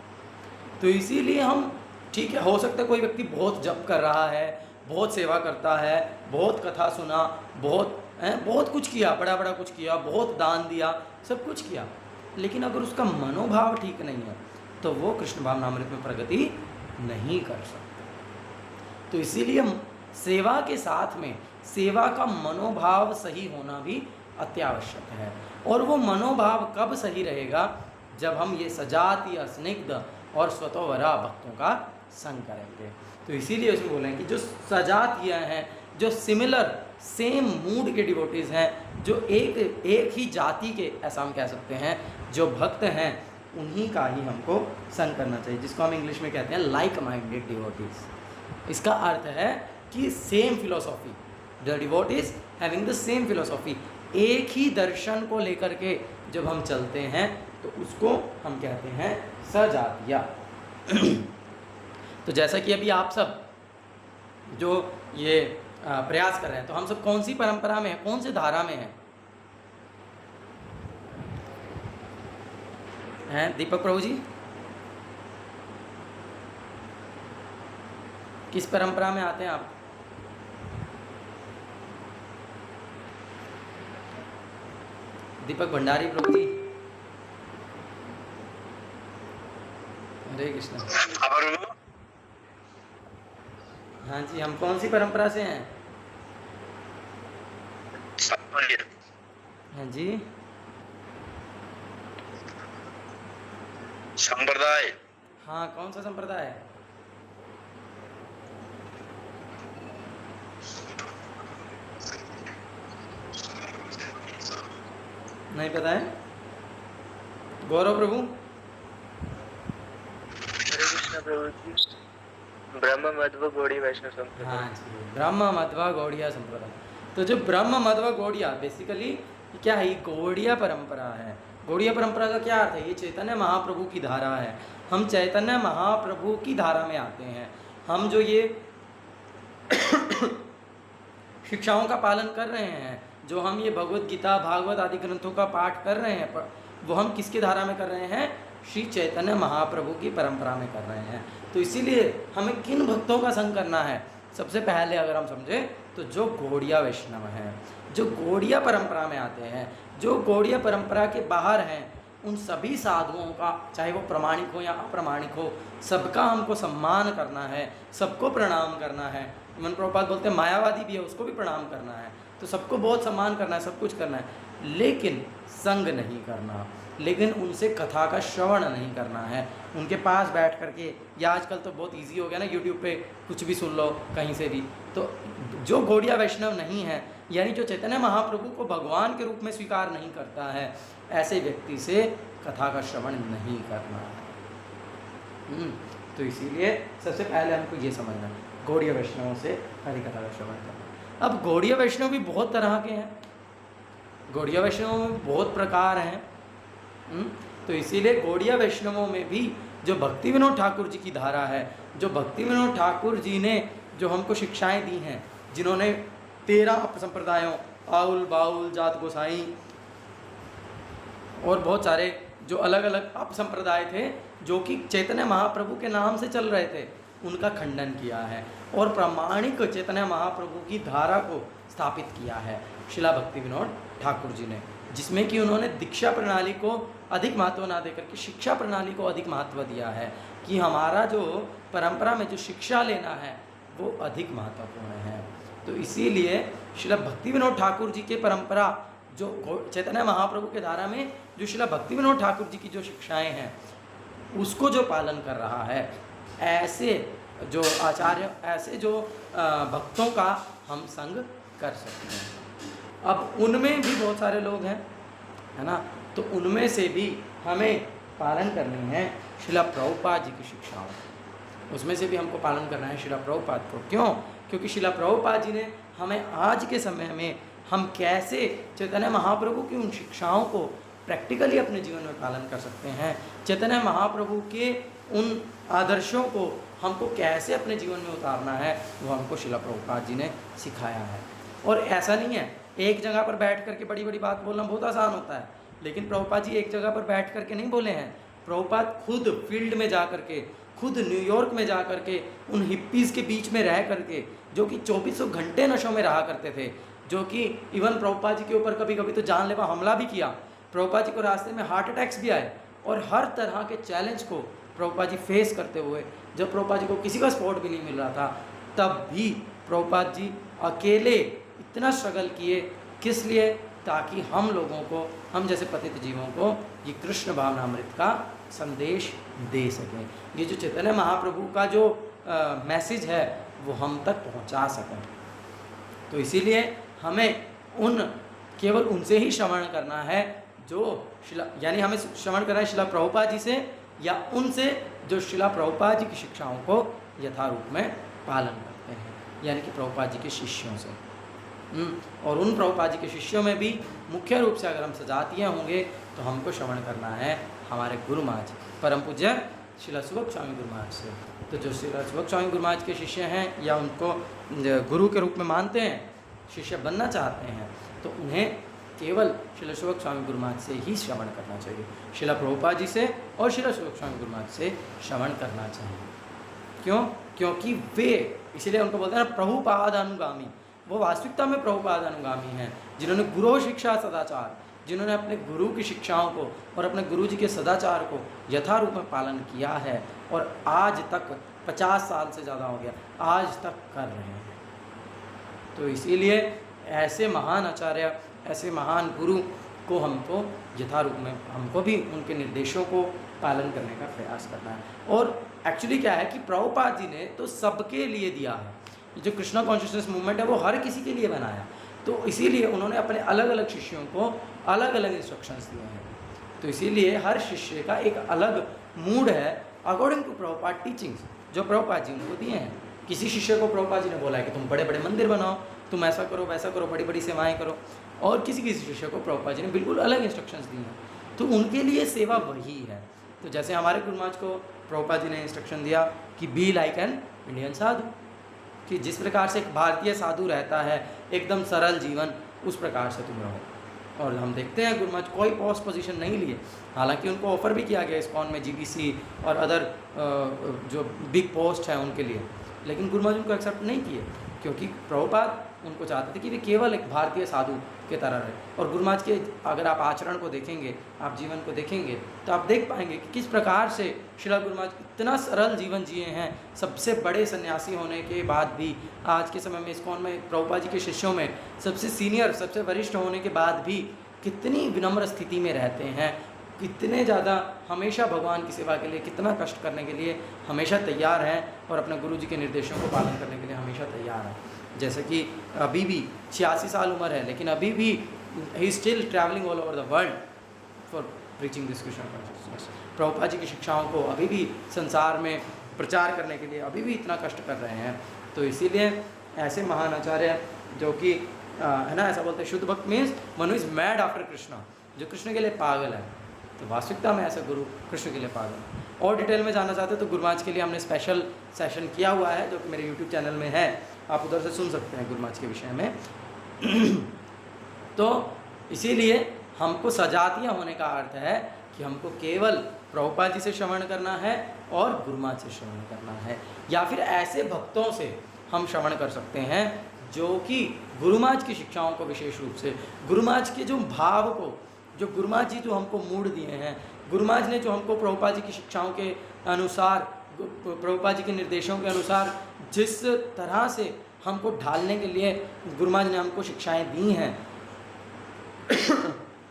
तो इसीलिए हम, ठीक है, हो सकता है कोई व्यक्ति बहुत जप कर रहा है, बहुत सेवा करता है, बहुत कथा सुना, बहुत कुछ किया, बड़ा बड़ा कुछ किया, बहुत दान दिया, सब कुछ किया, लेकिन अगर उसका मनोभाव ठीक नहीं है तो वो कृष्ण भावनामृत में प्रगति नहीं कर सकता। तो इसीलिए हम सेवा के साथ में सेवा का मनोभाव सही होना भी अत्यावश्यक है। और वो मनोभाव कब सही रहेगा, जब हम ये सजातीय, स्निग्ध और स्वतोवरा भक्तों का संग करेंगे। तो इसीलिए उसमें बोले हैं कि जो सजातीय हैं, जो सिमिलर सेम मूड के डिवोटीज़ हैं, जो एक ही जाति के, ऐसा हम कह सकते हैं, जो भक्त हैं, उन्हीं का ही हमको संग करना चाहिए, जिसको हम इंग्लिश में कहते हैं लाइक माइंडेड डिवोटीज़। इसका अर्थ है कि same philosophy, the devotees having the same philosophy, एक ही दर्शन को लेकर के जब हम चलते हैं तो उसको हम कहते हैं सजातीय। तो जैसा कि अभी आप सब जो ये प्रयास कर रहे हैं, तो हम सब कौन सी परंपरा में हैं, कौन सी धारा में हैं दीपक प्रभु जी? किस परंपरा में आते हैं आप? दीपक भंडारी प्रभु जी। हरे कृष्ण। हाँ जी, हम कौन सी परंपरा से हैं? हाँ जी, संप्रदाय। हाँ, कौन सा संप्रदाय है? नहीं पता है? गौरव प्रभु। हरे कृष्ण प्रभु जी। ब्रह्म मध्व गौड़ी वैष्णव संप्रदाय। हाँ जी, ब्रह्म मध्वा गौड़िया संप्रदाय। तो जो ब्रह्म मध्वा गौड़िया बेसिकली क्या है, ये गौड़िया परंपरा है। गौड़िया परंपरा का क्या अर्थ है, ये चैतन्य महाप्रभु की धारा है। हम चैतन्य महाप्रभु की धारा में आते हैं। हम जो ये शिक्षाओं का पालन कर रहे हैं, जो हम ये भगवत गीता भागवत आदि ग्रंथों का पाठ कर रहे हैं, वो हम किसकी धारा में कर रहे हैं, श्री चैतन्य महाप्रभु की परंपरा में कर रहे हैं। तो इसीलिए हमें किन भक्तों का संग करना है, सबसे पहले अगर हम समझें तो जो गौड़िया वैष्णव हैं, जो गौड़िया परंपरा में आते हैं, जो गौड़िया परंपरा के बाहर हैं, उन सभी साधुओं का, चाहे वो प्रमाणिक हो या अप्रमाणिक हो, सबका हमको सम्मान करना है, सबको प्रणाम करना है। इमन प्रभुपाद बोलते हैं मायावादी भी है, उसको भी प्रणाम करना है। तो सबको बहुत सम्मान करना है, सब कुछ करना है, लेकिन संग नहीं करना, लेकिन उनसे कथा का श्रवण नहीं करना है। उनके पास बैठ करके, या आजकल तो बहुत इजी हो गया ना, यूट्यूब पे कुछ भी सुन लो कहीं से भी। तो जो गौड़िया वैष्णव नहीं है, यानी जो चैतन्य महाप्रभु को भगवान के रूप में स्वीकार नहीं करता है, ऐसे व्यक्ति से कथा का श्रवण नहीं करना है। तो इसीलिए सबसे पहले हमको ये समझना है, गौड़िया वैष्णवों से हरि कथा का श्रवण करना। अब गौड़िया वैष्णव भी बहुत तरह के हैं, गौड़िया वैष्णवों में बहुत प्रकार हैं। तो इसीलिए गौड़िया वैष्णवों में भी जो भक्ति विनोद ठाकुर जी की धारा है, जो भक्ति विनोद ठाकुर जी ने जो हमको शिक्षाएं दी हैं, जिन्होंने 13 अपसंप्रदायों, आउल बाउल जात गोसाई और बहुत सारे जो अलग अलग अपसंप्रदाय थे जो कि चैतन्य महाप्रभु के नाम से चल रहे थे, उनका खंडन किया है और प्रामाणिक चैतन्य महाप्रभु की धारा को स्थापित किया है शिला भक्ति विनोद ठाकुर जी ने, जिसमें कि उन्होंने दीक्षा प्रणाली को अधिक महत्व ना देकर के शिक्षा प्रणाली को अधिक महत्व दिया है कि हमारा जो परंपरा में जो शिक्षा लेना है वो अधिक महत्वपूर्ण है। तो इसीलिए शिला भक्ति विनोद ठाकुर जी के परंपरा, जो चैतन्य महाप्रभु के धारा में जो शिला भक्ति विनोद ठाकुर जी की जो शिक्षाएं हैं, उसको जो पालन कर रहा है, ऐसे जो आचार्य, ऐसे जो भक्तों का हम संग कर सकते हैं। अब उनमें भी बहुत सारे लोग हैं, है ना, तो उनमें से भी हमें पालन करनी है शिला प्रभुपाद जी की शिक्षाओं, उसमें से भी हमको पालन करना है शिला प्रभुपाद को। क्यों? क्योंकि शिला प्रभुपाद जी ने हमें आज के समय में हम कैसे चैतन्य महाप्रभु की उन शिक्षाओं को प्रैक्टिकली अपने जीवन में पालन कर सकते हैं, चैतन्य महाप्रभु के उन आदर्शों को हमको कैसे अपने जीवन में उतारना है, वो हमको शिला प्रभुपाद जी ने सिखाया है। और ऐसा नहीं है एक जगह पर बैठ करके बड़ी बड़ी बात बोलना बहुत आसान होता है, लेकिन प्रभुपाद जी एक जगह पर बैठ करके नहीं बोले हैं। प्रभुपाद खुद फील्ड में जा करके, खुद न्यूयॉर्क में जा करके, उन हिप्पीज़ के बीच में रह करके, जो कि 2400 घंटे नशों में रहा करते थे, जो कि इवन प्रभुपाद जी के ऊपर कभी कभी तो जानलेवा हमला भी किया, प्रभुपाद जी को रास्ते में हार्ट अटैक्स भी आए, और हर तरह के चैलेंज को प्रभुपाद जी फेस करते हुए, जब प्रभुपाद जी को किसी का सपोर्ट भी नहीं मिल रहा था, तब भी प्रभुपाद जी अकेले इतना स्ट्रगल किए। किस लिए? ताकि हम लोगों को, हम जैसे पतित जीवों को ये कृष्ण भावनामृत का संदेश दे सकें, ये जो चैतन्य महाप्रभु का जो मैसेज है वो हम तक पहुंचा सकें। तो इसीलिए हमें केवल उनसे ही श्रवण करना है जो शिला, यानी हमें श्रवण करना है शिला प्रभुपाद जी से, या उनसे जो शिला प्रभुपाद जी की शिक्षाओं को यथारूप में पालन करते हैं, यानी कि प्रभुपाद जी के शिष्यों से। और उन प्रभुपाद जी के शिष्यों में भी मुख्य रूप से अगर हम सजातीय होंगे तो हमको श्रवण करना है हमारे गुरु महाराज परम पूज्य शिला सुबक स्वामी गुरु महाराज से। तो जो शिला सुबक स्वामी गुरु महाराज के शिष्य हैं या उनको गुरु के रूप में मानते हैं, शिष्य बनना चाहते हैं, तो उन्हें केवल शिला सुबक स्वामी गुरु महाराज से ही श्रवण करना चाहिए, शिला प्रभुपाद जी से और शिला सुबक स्वामी गुरु महाराज से श्रवण करना चाहिए। क्यों? क्योंकि वे, इसीलिए उनको बोलते हैं ना प्रभुपाद अनुगामी, वो वास्तविकता में प्रभुपाद अनुगामी हैं, जिन्होंने गुरु शिक्षा सदाचार, जिन्होंने अपने गुरु की शिक्षाओं को और अपने गुरु जी के सदाचार को यथारूप में पालन किया है, और आज तक 50 साल से ज़्यादा हो गया, आज तक कर रहे हैं। तो इसीलिए ऐसे महान आचार्य, ऐसे महान गुरु को हमको यथारूप में, हमको भी उनके निर्देशों को पालन करने का प्रयास करना है। और एक्चुअली क्या है कि प्रभुपाद जी ने तो सबके लिए दिया है, जो कृष्णा कॉन्शियसनेस मूवमेंट है वो हर किसी के लिए बनाया, तो इसीलिए उन्होंने अपने अलग अलग शिष्यों को अलग अलग इंस्ट्रक्शंस दिए हैं। तो इसीलिए हर शिष्य का एक अलग मूड है अकॉर्डिंग टू प्रभुपाद टीचिंग्स। जो प्रभुपाद जी उनको दिए हैं। किसी शिष्य को प्रभुपाद जी ने बोला है कि तुम बड़े बड़े मंदिर बनाओ, तुम ऐसा करो वैसा करो, बड़ी बड़ी सेवाएं करो, और किसी किसी शिष्य को प्रभुपाद जी ने बिल्कुल अलग इंस्ट्रक्शंस दी हैं। तो उनके लिए सेवा वही है। तो जैसे हमारे गुरु महाराज को प्रभुपाद जी ने इंस्ट्रक्शन दिया कि बी लाइक एन इंडियन साधु, कि जिस प्रकार से एक भारतीय साधु रहता है एकदम सरल जीवन, उस प्रकार से तुम रहो। और हम देखते हैं गुरु महाराज कोई पोस्ट पोजीशन नहीं लिए, हालांकि उनको ऑफ़र भी किया गया इस्कॉन में जीबीसी और अदर जो बिग पोस्ट हैं उनके लिए, लेकिन गुरु महाराज उनको एक्सेप्ट नहीं किए, क्योंकि प्रभुपाद उनको चाहते थे कि वे केवल एक भारतीय साधु के तरह रहे। और गुरु महाराज के अगर आप आचरण को देखेंगे, आप जीवन को देखेंगे, तो आप देख पाएंगे कि किस प्रकार से श्रील गुरु महाराज इतना सरल जीवन जिए हैं। सबसे बड़े सन्यासी होने के बाद भी, आज के समय में इस्कॉन में प्रभुपाद जी के शिष्यों में सबसे सीनियर, सबसे वरिष्ठ होने के बाद भी कितनी विनम्र स्थिति में रहते हैं, कितने ज़्यादा हमेशा भगवान की सेवा के लिए, कितना कष्ट करने के लिए हमेशा तैयार हैं, और अपने गुरु जी के निर्देशों को पालन करने के लिए हमेशा तैयार हैं। जैसे कि अभी भी 86 साल उम्र है, लेकिन अभी भी he still travelling all over the world for preaching this Krishna consciousness. Prabhupada ji की शिक्षाओं को अभी भी संसार में प्रचार करने के लिए अभी भी इतना कष्ट कर रहे हैं। तो इसीलिए ऐसे महान आचार्य जो कि है ना, ऐसा बोलते हैं शुद्ध भक्त means Manu is mad after Krishna, जो कृष्ण के लिए पागल है। तो वास्तविकता में ऐसा गुरु कृष्ण के लिए पागल है। और डिटेल में जानना चाहते हो तो गुरु महाराज के लिए हमने स्पेशल सेशन किया हुआ है, जो कि मेरे यूट्यूब चैनल में है, आप उधर से सुन सकते हैं गुरु महाराज के विषय में। तो इसीलिए हमको सजातीय होने का अर्थ है कि हमको केवल प्रभुपाद जी से श्रवण करना है और गुरु महाराज से श्रवण करना है, या फिर ऐसे भक्तों से हम श्रवण कर सकते हैं जो कि गुरु महाराज की शिक्षाओं को विशेष रूप से, गुरु महाराज के जो भाव को, जो गुरु महाराज जी जो हमको मूड दिए हैं, गुरु महाराज ने जो हमको प्रभुपाद जी की शिक्षाओं के अनुसार, प्रभुपाद जी के निर्देशों के अनुसार जिस तरह से हमको ढालने के लिए गुरु महाराज ने हमको शिक्षाएं दी हैं,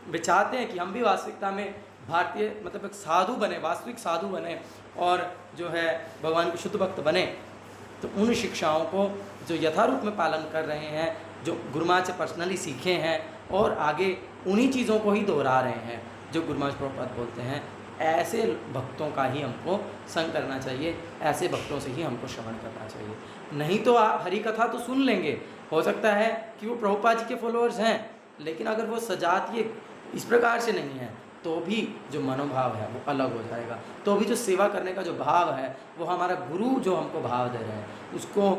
वे चाहते हैं कि हम भी वास्तविकता में भारतीय मतलब एक साधु बने, वास्तविक साधु बने, और जो है भगवान के शुद्ध भक्त बने। तो उन शिक्षाओं को जो यथारूप में पालन कर रहे हैं, जो गुरु महाराज से पर्सनली सीखे हैं, और आगे उन्हीं चीज़ों को ही दोहरा रहे हैं जो गुरु महाराज प्रभुपाद बोलते हैं, ऐसे भक्तों का ही हमको संग करना चाहिए, ऐसे भक्तों से ही हमको श्रवण करना चाहिए। नहीं तो आप हरि कथा तो सुन लेंगे, हो सकता है कि वो प्रभुपाद जी के फॉलोअर्स हैं, लेकिन अगर वो सजातीय इस प्रकार से नहीं है तो भी जो मनोभाव है वो अलग हो जाएगा। तो भी जो सेवा करने का जो भाव है, वो हमारा गुरु जो हमको भाव दे रहे हैं उसको,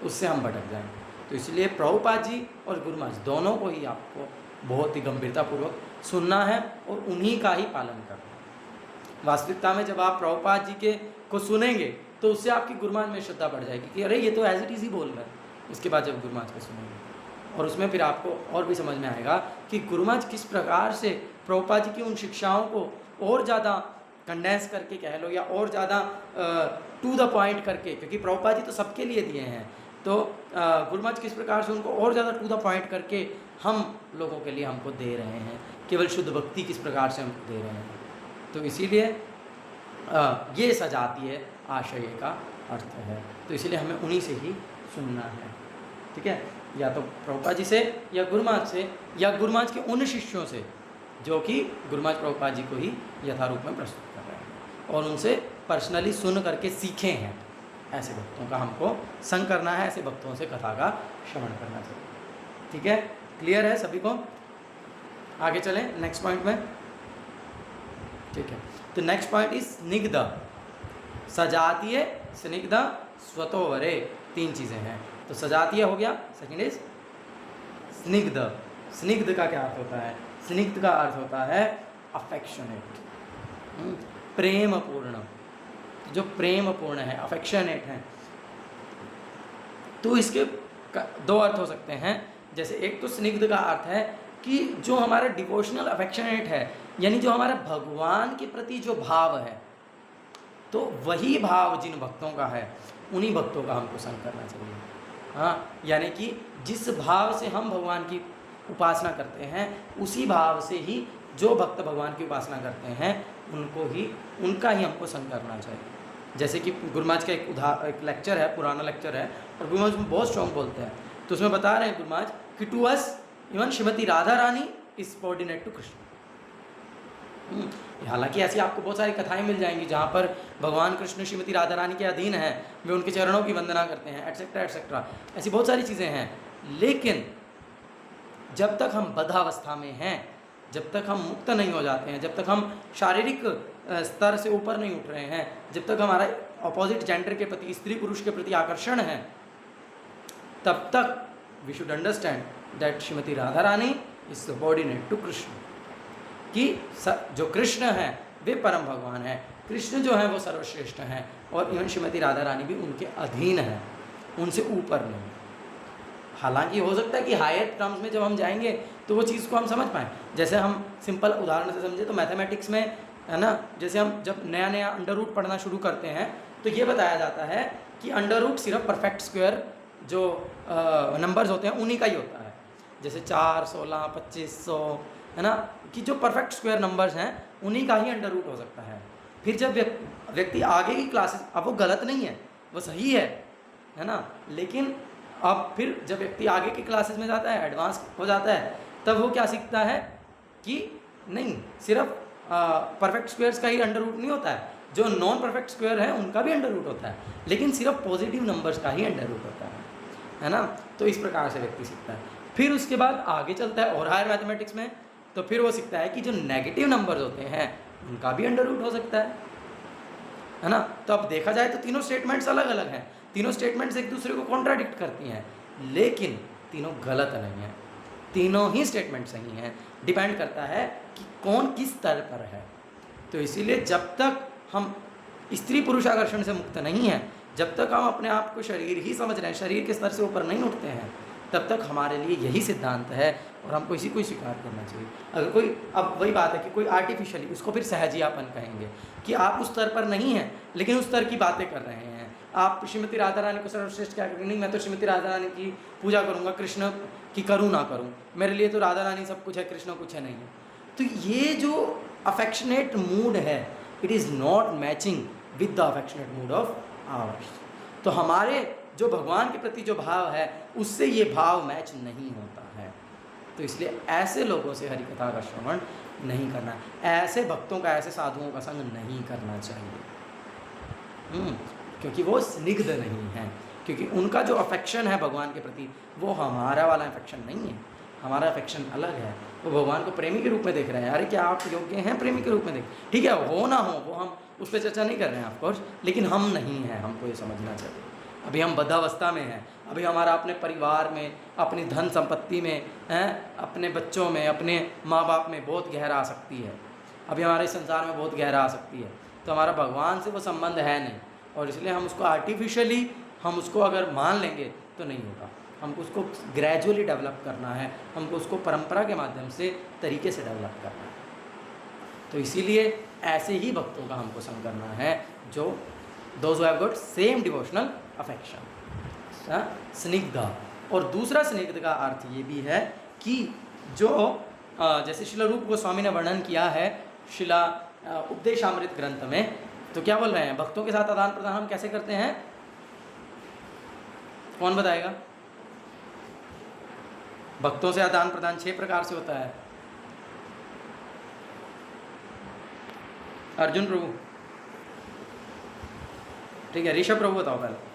उससे हम भटक जाएंगे। तो इसलिए प्रभुपाद जी और गुरु महाराज दोनों को ही आपको बहुत ही गंभीरतापूर्वक सुनना है और उन्हीं का ही पालन करना है। वास्तविकता में जब आप प्रभुपाद जी के को सुनेंगे तो उससे आपकी गुरु महाराज में श्रद्धा बढ़ जाएगी कि अरे ये तो एज इट इज़ ही बोल रहा है। उसके बाद जब गुरु महाराज को सुनेंगे और उसमें फिर आपको और भी समझ में आएगा कि गुरु महाराज किस प्रकार से प्रभुपाद जी की उन शिक्षाओं को और ज़्यादा कंडेंस करके कह लो, या और ज़्यादा टू द पॉइंट करके, क्योंकि प्रभुपाद जी तो सबके लिए दिए हैं, तो गुरु महाराज किस प्रकार से उनको और ज़्यादा टू द पॉइंट करके हम लोगों के लिए हमको दे रहे हैं, केवल शुद्ध भक्ति किस प्रकार से हमको दे रहे हैं। तो इसीलिए ये सजातीय आशय का अर्थ है। तो इसीलिए हमें उन्हीं से ही सुनना है, ठीक है, या तो प्रभुपाद जी से या गुरु महाराज से, या गुरु महाराज के उन शिष्यों से जो कि गुरु महाराज प्रभुपाद जी को ही यथारूप में प्रस्तुत कर रहे हैं और उनसे पर्सनली सुन करके सीखे हैं। ऐसे भक्तों का हमको संग करना है, ऐसे भक्तों से कथा का श्रवण करना चाहिए। ठीक है, क्लियर है सभी को? आगे चलें नेक्स्ट पॉइंट में। ठीक है, तो नेक्स्ट पॉइंट इज स्निग्ध, सजातीय, स्निग्ध, स्वतोवरे, तीन चीज़ें हैं। तो सजातीय हो गया, सेकंड इज स्निग्ध। स्निग्ध का क्या अर्थ होता है? स्निग्ध का अर्थ होता है अफेक्शनेट, प्रेमपूर्ण, जो प्रेमपूर्ण है, अफेक्शनेट है। तो इसके दो अर्थ हो सकते हैं। जैसे एक तो स्निग्ध का अर्थ है कि जो हमारा डिवोशनल अफेक्शनेट है, यानी जो हमारा भगवान के प्रति जो भाव है, तो वही भाव जिन भक्तों का है उन्हीं भक्तों का हमको संग करना चाहिए। हाँ, यानी कि जिस भाव से हम भगवान की उपासना करते हैं उसी भाव से ही जो भक्त भगवान की उपासना करते हैं उनको ही, उनका ही हमको संग करना चाहिए। जैसे कि गुरु महाराज का एक लेक्चर है, पुराना लेक्चर है, और गुरु महाराज उसमें बहुत स्ट्रॉन्ग बोलते हैं। तो उसमें बता रहे हैं गुरु महाराज कि to us even Shrimati Radha Rani is subordinate to Krishna. हालांकि ऐसी आपको बहुत सारी कथाएं मिल जाएंगी जहाँ पर भगवान कृष्ण श्रीमती राधा रानी के अधीन हैं, वे उनके चरणों की वंदना करते हैं, एटसेट्रा एटसेट्रा, ऐसी बहुत सारी चीज़ें हैं। लेकिन जब तक हम बद्धावस्था में हैं, जब तक हम मुक्त नहीं हो जाते हैं, जब तक हम शारीरिक स्तर से ऊपर नहीं उठ रहे हैं, जब तक हमारा अपोजिट जेंडर के प्रति, स्त्री पुरुष के प्रति आकर्षण है, तब तक we should understand that Shrimati Radha Rani is subordinate to Krishna, कि जो कृष्ण हैं वे परम भगवान हैं, कृष्ण जो हैं वो सर्वश्रेष्ठ हैं, और इवन श्रीमती राधा रानी भी उनके अधीन हैं, उनसे ऊपर नहीं। हालांकि हो सकता है कि हायर टर्म्स में जब हम जाएंगे तो वो चीज़ को हम समझ पाएँ। जैसे हम सिंपल उदाहरण से समझे तो मैथमेटिक्स में है ना, जैसे हम जब नया नया अंडर रूट पढ़ना शुरू करते हैं तो ये बताया जाता है कि अंडर रूट सिर्फ परफेक्ट स्क्वायर जो नंबर्स होते हैं उन्हीं का ही होता है। जैसे 4, 16, 2500 है ना, कि जो परफेक्ट स्क्वायर नंबर्स हैं उन्हीं का ही अंडर रूट हो सकता है। फिर जब व्यक्ति आगे की क्लासेस, अब वो गलत नहीं है, वो सही है ना, लेकिन अब फिर जब व्यक्ति आगे की क्लासेस में जाता है, एडवांस हो जाता है, तब वो क्या सीखता है कि नहीं, सिर्फ परफेक्ट स्क्वायर्स का ही अंडर रूट नहीं होता है, जो नॉन परफेक्ट स्क्वायर है उनका भी अंडर रूट होता है, लेकिन सिर्फ पॉजिटिव नंबर्स का ही अंडर रूट होता है ना। तो इस प्रकार से व्यक्ति सीखता है। फिर उसके बाद आगे चलता है और हायर मैथमेटिक्स में, तो फिर वो सीखता है कि जो नेगेटिव नंबर्स होते हैं उनका भी अंडर रूट हो सकता है ना। तो अब देखा जाए तो तीनों स्टेटमेंट्स अलग अलग हैं, तीनों स्टेटमेंट्स एक दूसरे को कॉन्ट्राडिक्ट करती हैं, लेकिन तीनों गलत नहीं हैं, तीनों ही स्टेटमेंट सही हैं। डिपेंड करता है कि कौन किस स्तर पर है। तो इसीलिए जब तक हम स्त्री पुरुष आकर्षण से मुक्त नहीं हैं, जब तक हम अपने आप को शरीर ही समझ रहे हैं, शरीर के स्तर से ऊपर नहीं उठते हैं, तब तक हमारे लिए यही सिद्धांत है और हमको इसी को स्वीकार करना चाहिए। अगर कोई, अब वही बात है कि कोई आर्टिफिशियली, उसको फिर सहजियापन कहेंगे कि आप उस स्तर पर नहीं हैं लेकिन उस स्तर की बातें कर रहे हैं। आप श्रीमती राधा रानी को सर्वश्रेष्ठ क्या करेंगे, नहीं मैं तो श्रीमती राधा रानी की पूजा करूँगा, कृष्ण की करूँ ना करूँ, मेरे लिए तो राधा रानी सब कुछ है, कृष्ण कुछ है नहीं है। तो ये जो अफेक्शनेट मूड है, it is not matching with the affectionate mood off hours. तो हमारे जो भगवान के प्रति जो भाव है उससे ये भाव मैच नहीं होता है। तो इसलिए ऐसे लोगों से हरि कथा का श्रवण नहीं करना, ऐसे भक्तों का, ऐसे साधुओं का संग नहीं करना चाहिए, क्योंकि वो स्निग्ध नहीं हैं, क्योंकि उनका जो अफेक्शन है भगवान के प्रति वो हमारा वाला अफेक्शन नहीं है, हमारा अफेक्शन अलग है। वो भगवान को प्रेमी के रूप में देख रहे हैं। अरे क्या आप योग्य हैं प्रेमी के रूप में देख, ठीक है, हो ना हो वो हम उस पर चर्चा नहीं कर रहे हैं ऑफकोर्स, लेकिन हम नहीं हैं, हमको ये समझना चाहिए। अभी हम बद्धावस्था में हैं, अभी हमारा अपने परिवार में, अपनी धन संपत्ति में हैं, अपने बच्चों में, अपने माँ बाप में बहुत गहरा आसक्ति है, अभी हमारे संसार में बहुत गहरा आसक्ति है, तो हमारा भगवान से वो संबंध है नहीं, और इसलिए हम उसको आर्टिफिशियली हम उसको अगर मान लेंगे तो नहीं होगा। हमको उसको ग्रेजुअली डेवलप करना है, हमको उसको परंपरा के माध्यम से, तरीके से डेवलप करना है। तो इसीलिए ऐसे ही भक्तों का हमको संग करना है जो those who have got same devotional affection, स्निग्ध। और दूसरा स्निग्ध का अर्थ ये भी है कि जो जैसे शिला रूप गोस्वामी ने वर्णन किया है शिला उपदेशामृत ग्रंथ में, तो क्या बोल रहे हैं, भक्तों के साथ आदान प्रदान हम कैसे करते हैं, कौन बताएगा? भक्तों से आदान प्रदान 6 प्रकार से होता है। अर्जुन प्रभु, ठीक है, ऋषभ प्रभु बताओ पहले।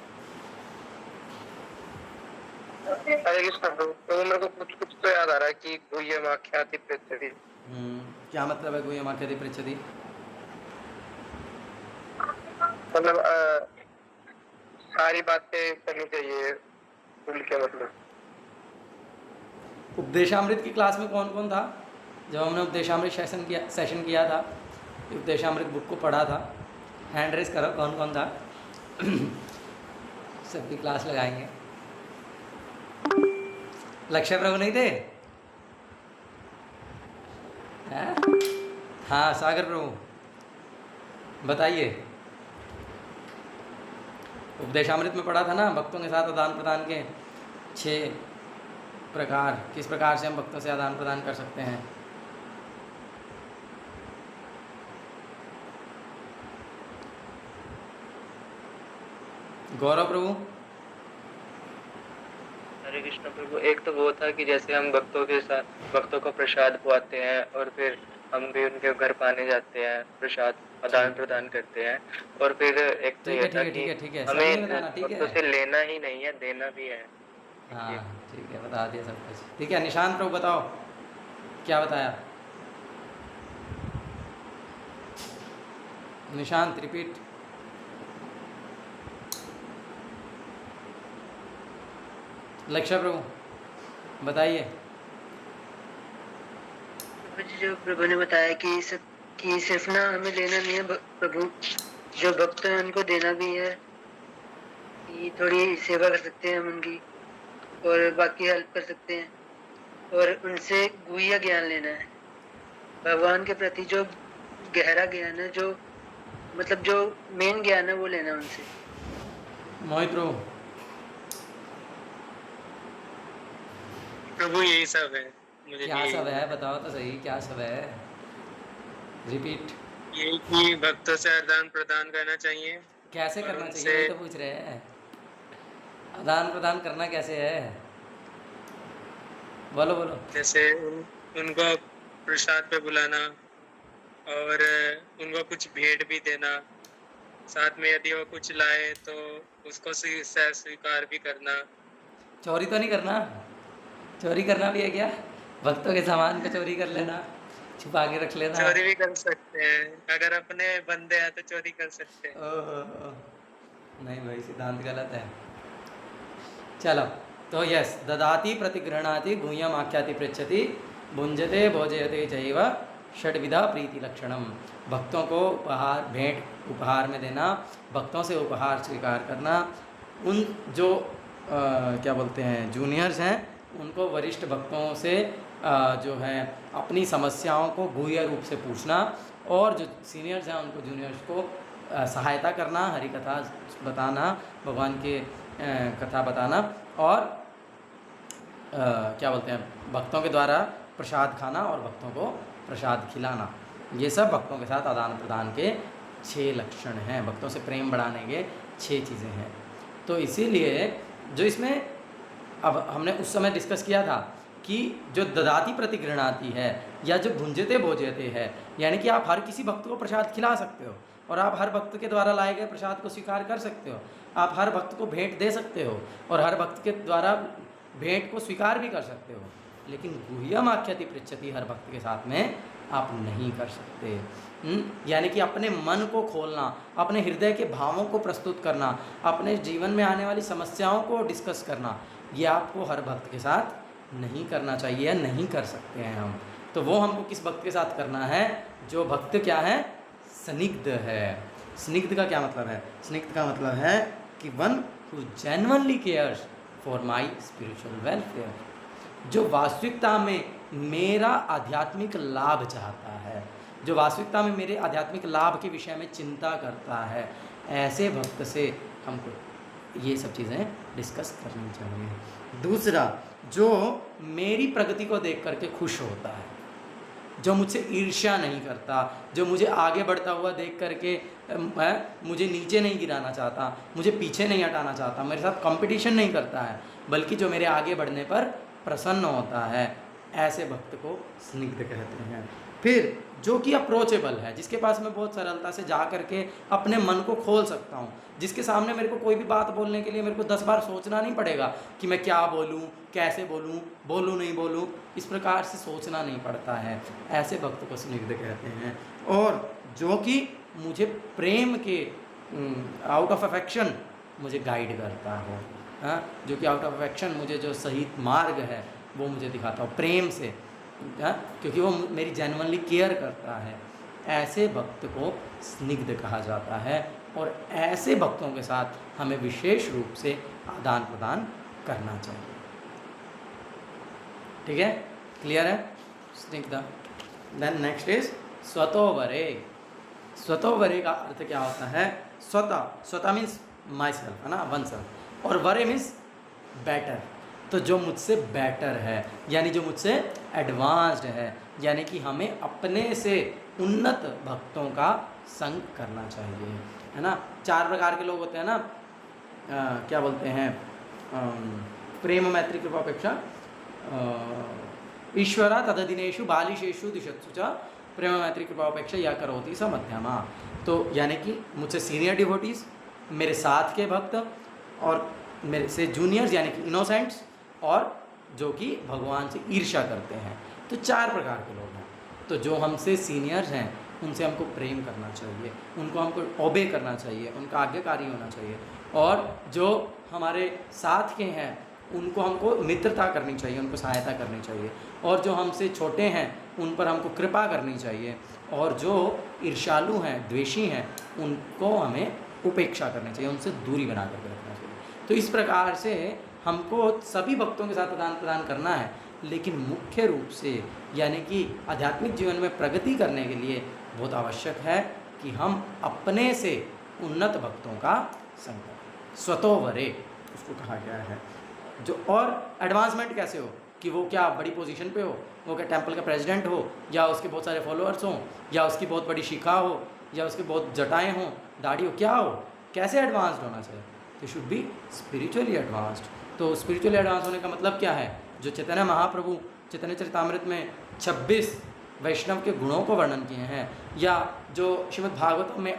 हरे कृष्ण प्रभु। तो मेरे को कुछ कुछ तो याद आ रहा है कि गुह्यम आख्याति पृच्छति। क्या मतलब है गुह्यम आख्याति पृच्छति? मतलब सारी बातें करनी चाहिए, कुल क्या मतलब? उपदेशामृत की क्लास में कौन कौन था जब हमने उपदेशामृत सेशन किया था, उपदेशामृत बुक को पढ़ा था? हैंड रेस करो, कौन कौन था? सबकी क्लास लगाएंगे। लक्ष्य प्रभु नहीं थे? हाँ, सागर प्रभु बताइए। उपदेशामृत में पढ़ा था ना, भक्तों के साथ आदान प्रदान के 6 प्रकार, किस प्रकार से हम भक्तों से आदान प्रदान कर सकते हैं। गौरव प्रभु। हरे कृष्ण प्रभु। एक तो वो था कि जैसे हम भक्तों को प्रसाद खवाते हैं और फिर हम भी उनके घर पाने जाते हैं, प्रसाद आदान प्रदान करते हैं। और फिर एक तो ठीक ये है था ठीक है ठीक कि है ठीक है, सब नहीं हमें बताना, ठीक भक्तों है। से लेना ही नहीं है, देना भी है। हाँ ये ठीक है, बता दिया सब कुछ। ठीक है, निशांत प्रभु बताओ क्या बताया। निशांत रिपीट। लक्ष्य प्रभु बताइए। प्रभु जी, जो प्रभु ने बताया कि सिर्फ ना हमें लेना नहीं है प्रभु, जो भक्त हैं उनको देना भी है, कि थोड़ी सेवा कर सकते हैं हम उनकी, और बाकी हेल्प कर सकते हैं, और उनसे गुह्य ज्ञान लेना है, भगवान के प्रति जो गहरा ज्ञान है, जो मतलब जो मेन ज्ञान है वो लेना है उनसे। मोहित प्रभु। प्रभु यही सब है, मुझे क्या यही सब है बताओ तो सही, क्या सब है, रिपीट। यही कि भक्तों से आदान प्रदान करना चाहिए कैसे और करना चाहिए उनसे वही तो पूछ रहे हैं, आदान प्रदान करना कैसे है, बोलो बोलो। जैसे उनको प्रसाद पे बुलाना और उनको कुछ भेंट भी देना, साथ में यदि वो कुछ लाए तो उसको स्वीकार भी करना। चोरी तो नहीं करना, चोरी करना भी है क्या, भक्तों के सामान को चोरी कर लेना, छुपा के रख लेना। चोरी भी कर सकते हैं, अगर अपने बंदे हैं तो चोरी कर सकते हैं। ओहो, नहीं भाई सिद्धांत गलत है। चलो, तो यस, ददाति प्रतिगृह्णाति गुह्यम आख्याति पृच्छति भुंजते भोजयते चैव षड्विधा प्रीति लक्षणम। भक्तों को उपहार भेंट उपहार में देना, भक्तों से उपहार स्वीकार करना, उन जो क्या बोलते हैं जूनियर्स हैं उनको वरिष्ठ भक्तों से जो है अपनी समस्याओं को गुह्य रूप से पूछना, और जो सीनियर्स हैं उनको जूनियर्स को सहायता करना, हरि कथा बताना, भगवान के कथा बताना, और क्या बोलते हैं भक्तों के द्वारा प्रसाद खाना और भक्तों को प्रसाद खिलाना। ये सब भक्तों के साथ आदान प्रदान के 6 लक्षण हैं, भक्तों से प्रेम बढ़ाने के 6 चीज़ें हैं। तो इसीलिए जो इसमें अब हमने उस समय डिस्कस किया था कि जो ददाति प्रतिगृह्णाति है या जो भुंजते भोजयते है, यानी कि आप हर किसी भक्त को प्रसाद खिला सकते हो और आप हर भक्त के द्वारा लाए गए प्रसाद को स्वीकार कर सकते हो, आप हर भक्त को भेंट दे सकते हो और हर भक्त के द्वारा भेंट को स्वीकार भी कर सकते हो, लेकिन गुह्यम आख्याति पृच्छति हर भक्त के साथ में आप नहीं कर सकते। यानी कि अपने मन को खोलना, अपने हृदय के भावों को प्रस्तुत करना, अपने जीवन में आने वाली समस्याओं को डिस्कस करना, ये आपको हर भक्त के साथ नहीं करना चाहिए, नहीं कर सकते हैं हम। तो वो हमको किस भक्त के साथ करना है, जो भक्त क्या है, स्निग्ध है। स्निग्ध का क्या मतलब है, स्निग्ध का मतलब है कि one who genuinely cares for my spiritual welfare, जो वास्तविकता में मेरा आध्यात्मिक लाभ चाहता है, जो वास्तविकता में मेरे आध्यात्मिक लाभ के विषय में चिंता करता है, ऐसे भक्त से हमको ये सब चीज़ें डिस्कस करनी चाहिए। दूसरा, जो मेरी प्रगति को देख करके खुश होता है, जो मुझसे ईर्ष्या नहीं करता, जो मुझे आगे बढ़ता हुआ देख करके मुझे नीचे नहीं गिराना चाहता, मुझे पीछे नहीं हटाना चाहता, मेरे साथ कंपटीशन नहीं करता है, बल्कि जो मेरे आगे बढ़ने पर प्रसन्न होता है, ऐसे भक्त को स्निग्ध कहते हैं। फिर जो कि अप्रोचेबल है, जिसके पास मैं बहुत सरलता से जा करके अपने मन को खोल सकता हूँ, जिसके सामने मेरे को कोई भी बात बोलने के लिए मेरे को 10 बार सोचना नहीं पड़ेगा कि मैं क्या बोलूँ, कैसे बोलूँ, बोलूँ नहीं बोलूँ, इस प्रकार से सोचना नहीं पड़ता है, ऐसे भक्त को स्निग्ध कहते हैं। और जो कि मुझे प्रेम के आउट ऑफ अफेक्शन मुझे गाइड करता हो, हाँ, जो कि आउट ऑफ अफेक्शन मुझे जो सही मार्ग है वो मुझे दिखाता हो प्रेम से, हाँ, क्योंकि वो मेरी जेन्युइनली केयर करता है, ऐसे भक्त को स्निग्ध कहा जाता है। और ऐसे भक्तों के साथ हमें विशेष रूप से आदान प्रदान करना चाहिए। ठीक है, क्लियर है, स्निग्ध। देन नेक्स्ट इज स्वतोवरे। स्वतोवरे का अर्थ क्या होता है, स्वतः, स्वतः मीन्स माई सेल्फ, है ना, वन सेल्फ, और वरे मीन्स बेटर, तो जो मुझसे बेटर है, यानी जो मुझसे एडवांस्ड है, यानी कि हमें अपने से उन्नत भक्तों का संग करना चाहिए, है ना। 4 प्रकार के लोग होते हैं ना, क्या बोलते हैं, प्रेम मैत्री कृपापेक्षा ईश्वरा तददिनेषु बालिशेषु दिशत्सु च प्रेम मैत्री कृपापेक्षा या करोति स मध्यमा। तो यानी कि मुझसे सीनियर डिवोटीज, मेरे साथ के भक्त और मेरे से जूनियर्स यानी कि इनोसेंट्स, और जो कि भगवान से ईर्ष्या करते हैं। तो 4 प्रकार के लोग हैं। तो जो हमसे सीनियर्स हैं उनसे हमको प्रेम करना चाहिए, उनको हमको ओबे करना चाहिए, उनका आज्ञाकारी होना चाहिए। और जो हमारे साथ के हैं उनको हमको मित्रता करनी चाहिए, उनको सहायता करनी चाहिए। और जो हमसे छोटे हैं उन पर हमको कृपा करनी चाहिए। और जो ईर्ष्यालु हैं, द्वेषी हैं, उनको हमें उपेक्षा करनी चाहिए, उनसे दूरी बना करके रखना चाहिए। तो इस प्रकार से हमको सभी भक्तों के साथ आदान प्रदान करना है, लेकिन मुख्य रूप से यानी कि आध्यात्मिक जीवन में प्रगति करने के लिए बहुत आवश्यक है कि हम अपने से उन्नत भक्तों का संग करें। स्वतोवरे उसको कहा गया है। जो और एडवांसमेंट कैसे हो कि वो क्या बड़ी पोजीशन पे हो, वो क्या टेंपल का प्रेसिडेंट हो, या उसके बहुत सारे फॉलोअर्स हों, या उसकी बहुत बड़ी शिखा हो, या उसके बहुत जटाएं हों, दाढ़ी हो, क्या हो, कैसे एडवांस्ड होना चाहिए? तो शुड बी स्पिरिचुअली एडवांस्ड। तो स्पिरिचुअली एडवांस होने का मतलब क्या है? जो चैतन्य महाप्रभु चैतन्य चरितामृत में 26 वैष्णव के गुणों को वर्णन किए हैं, या जो श्रीमद् भागवत में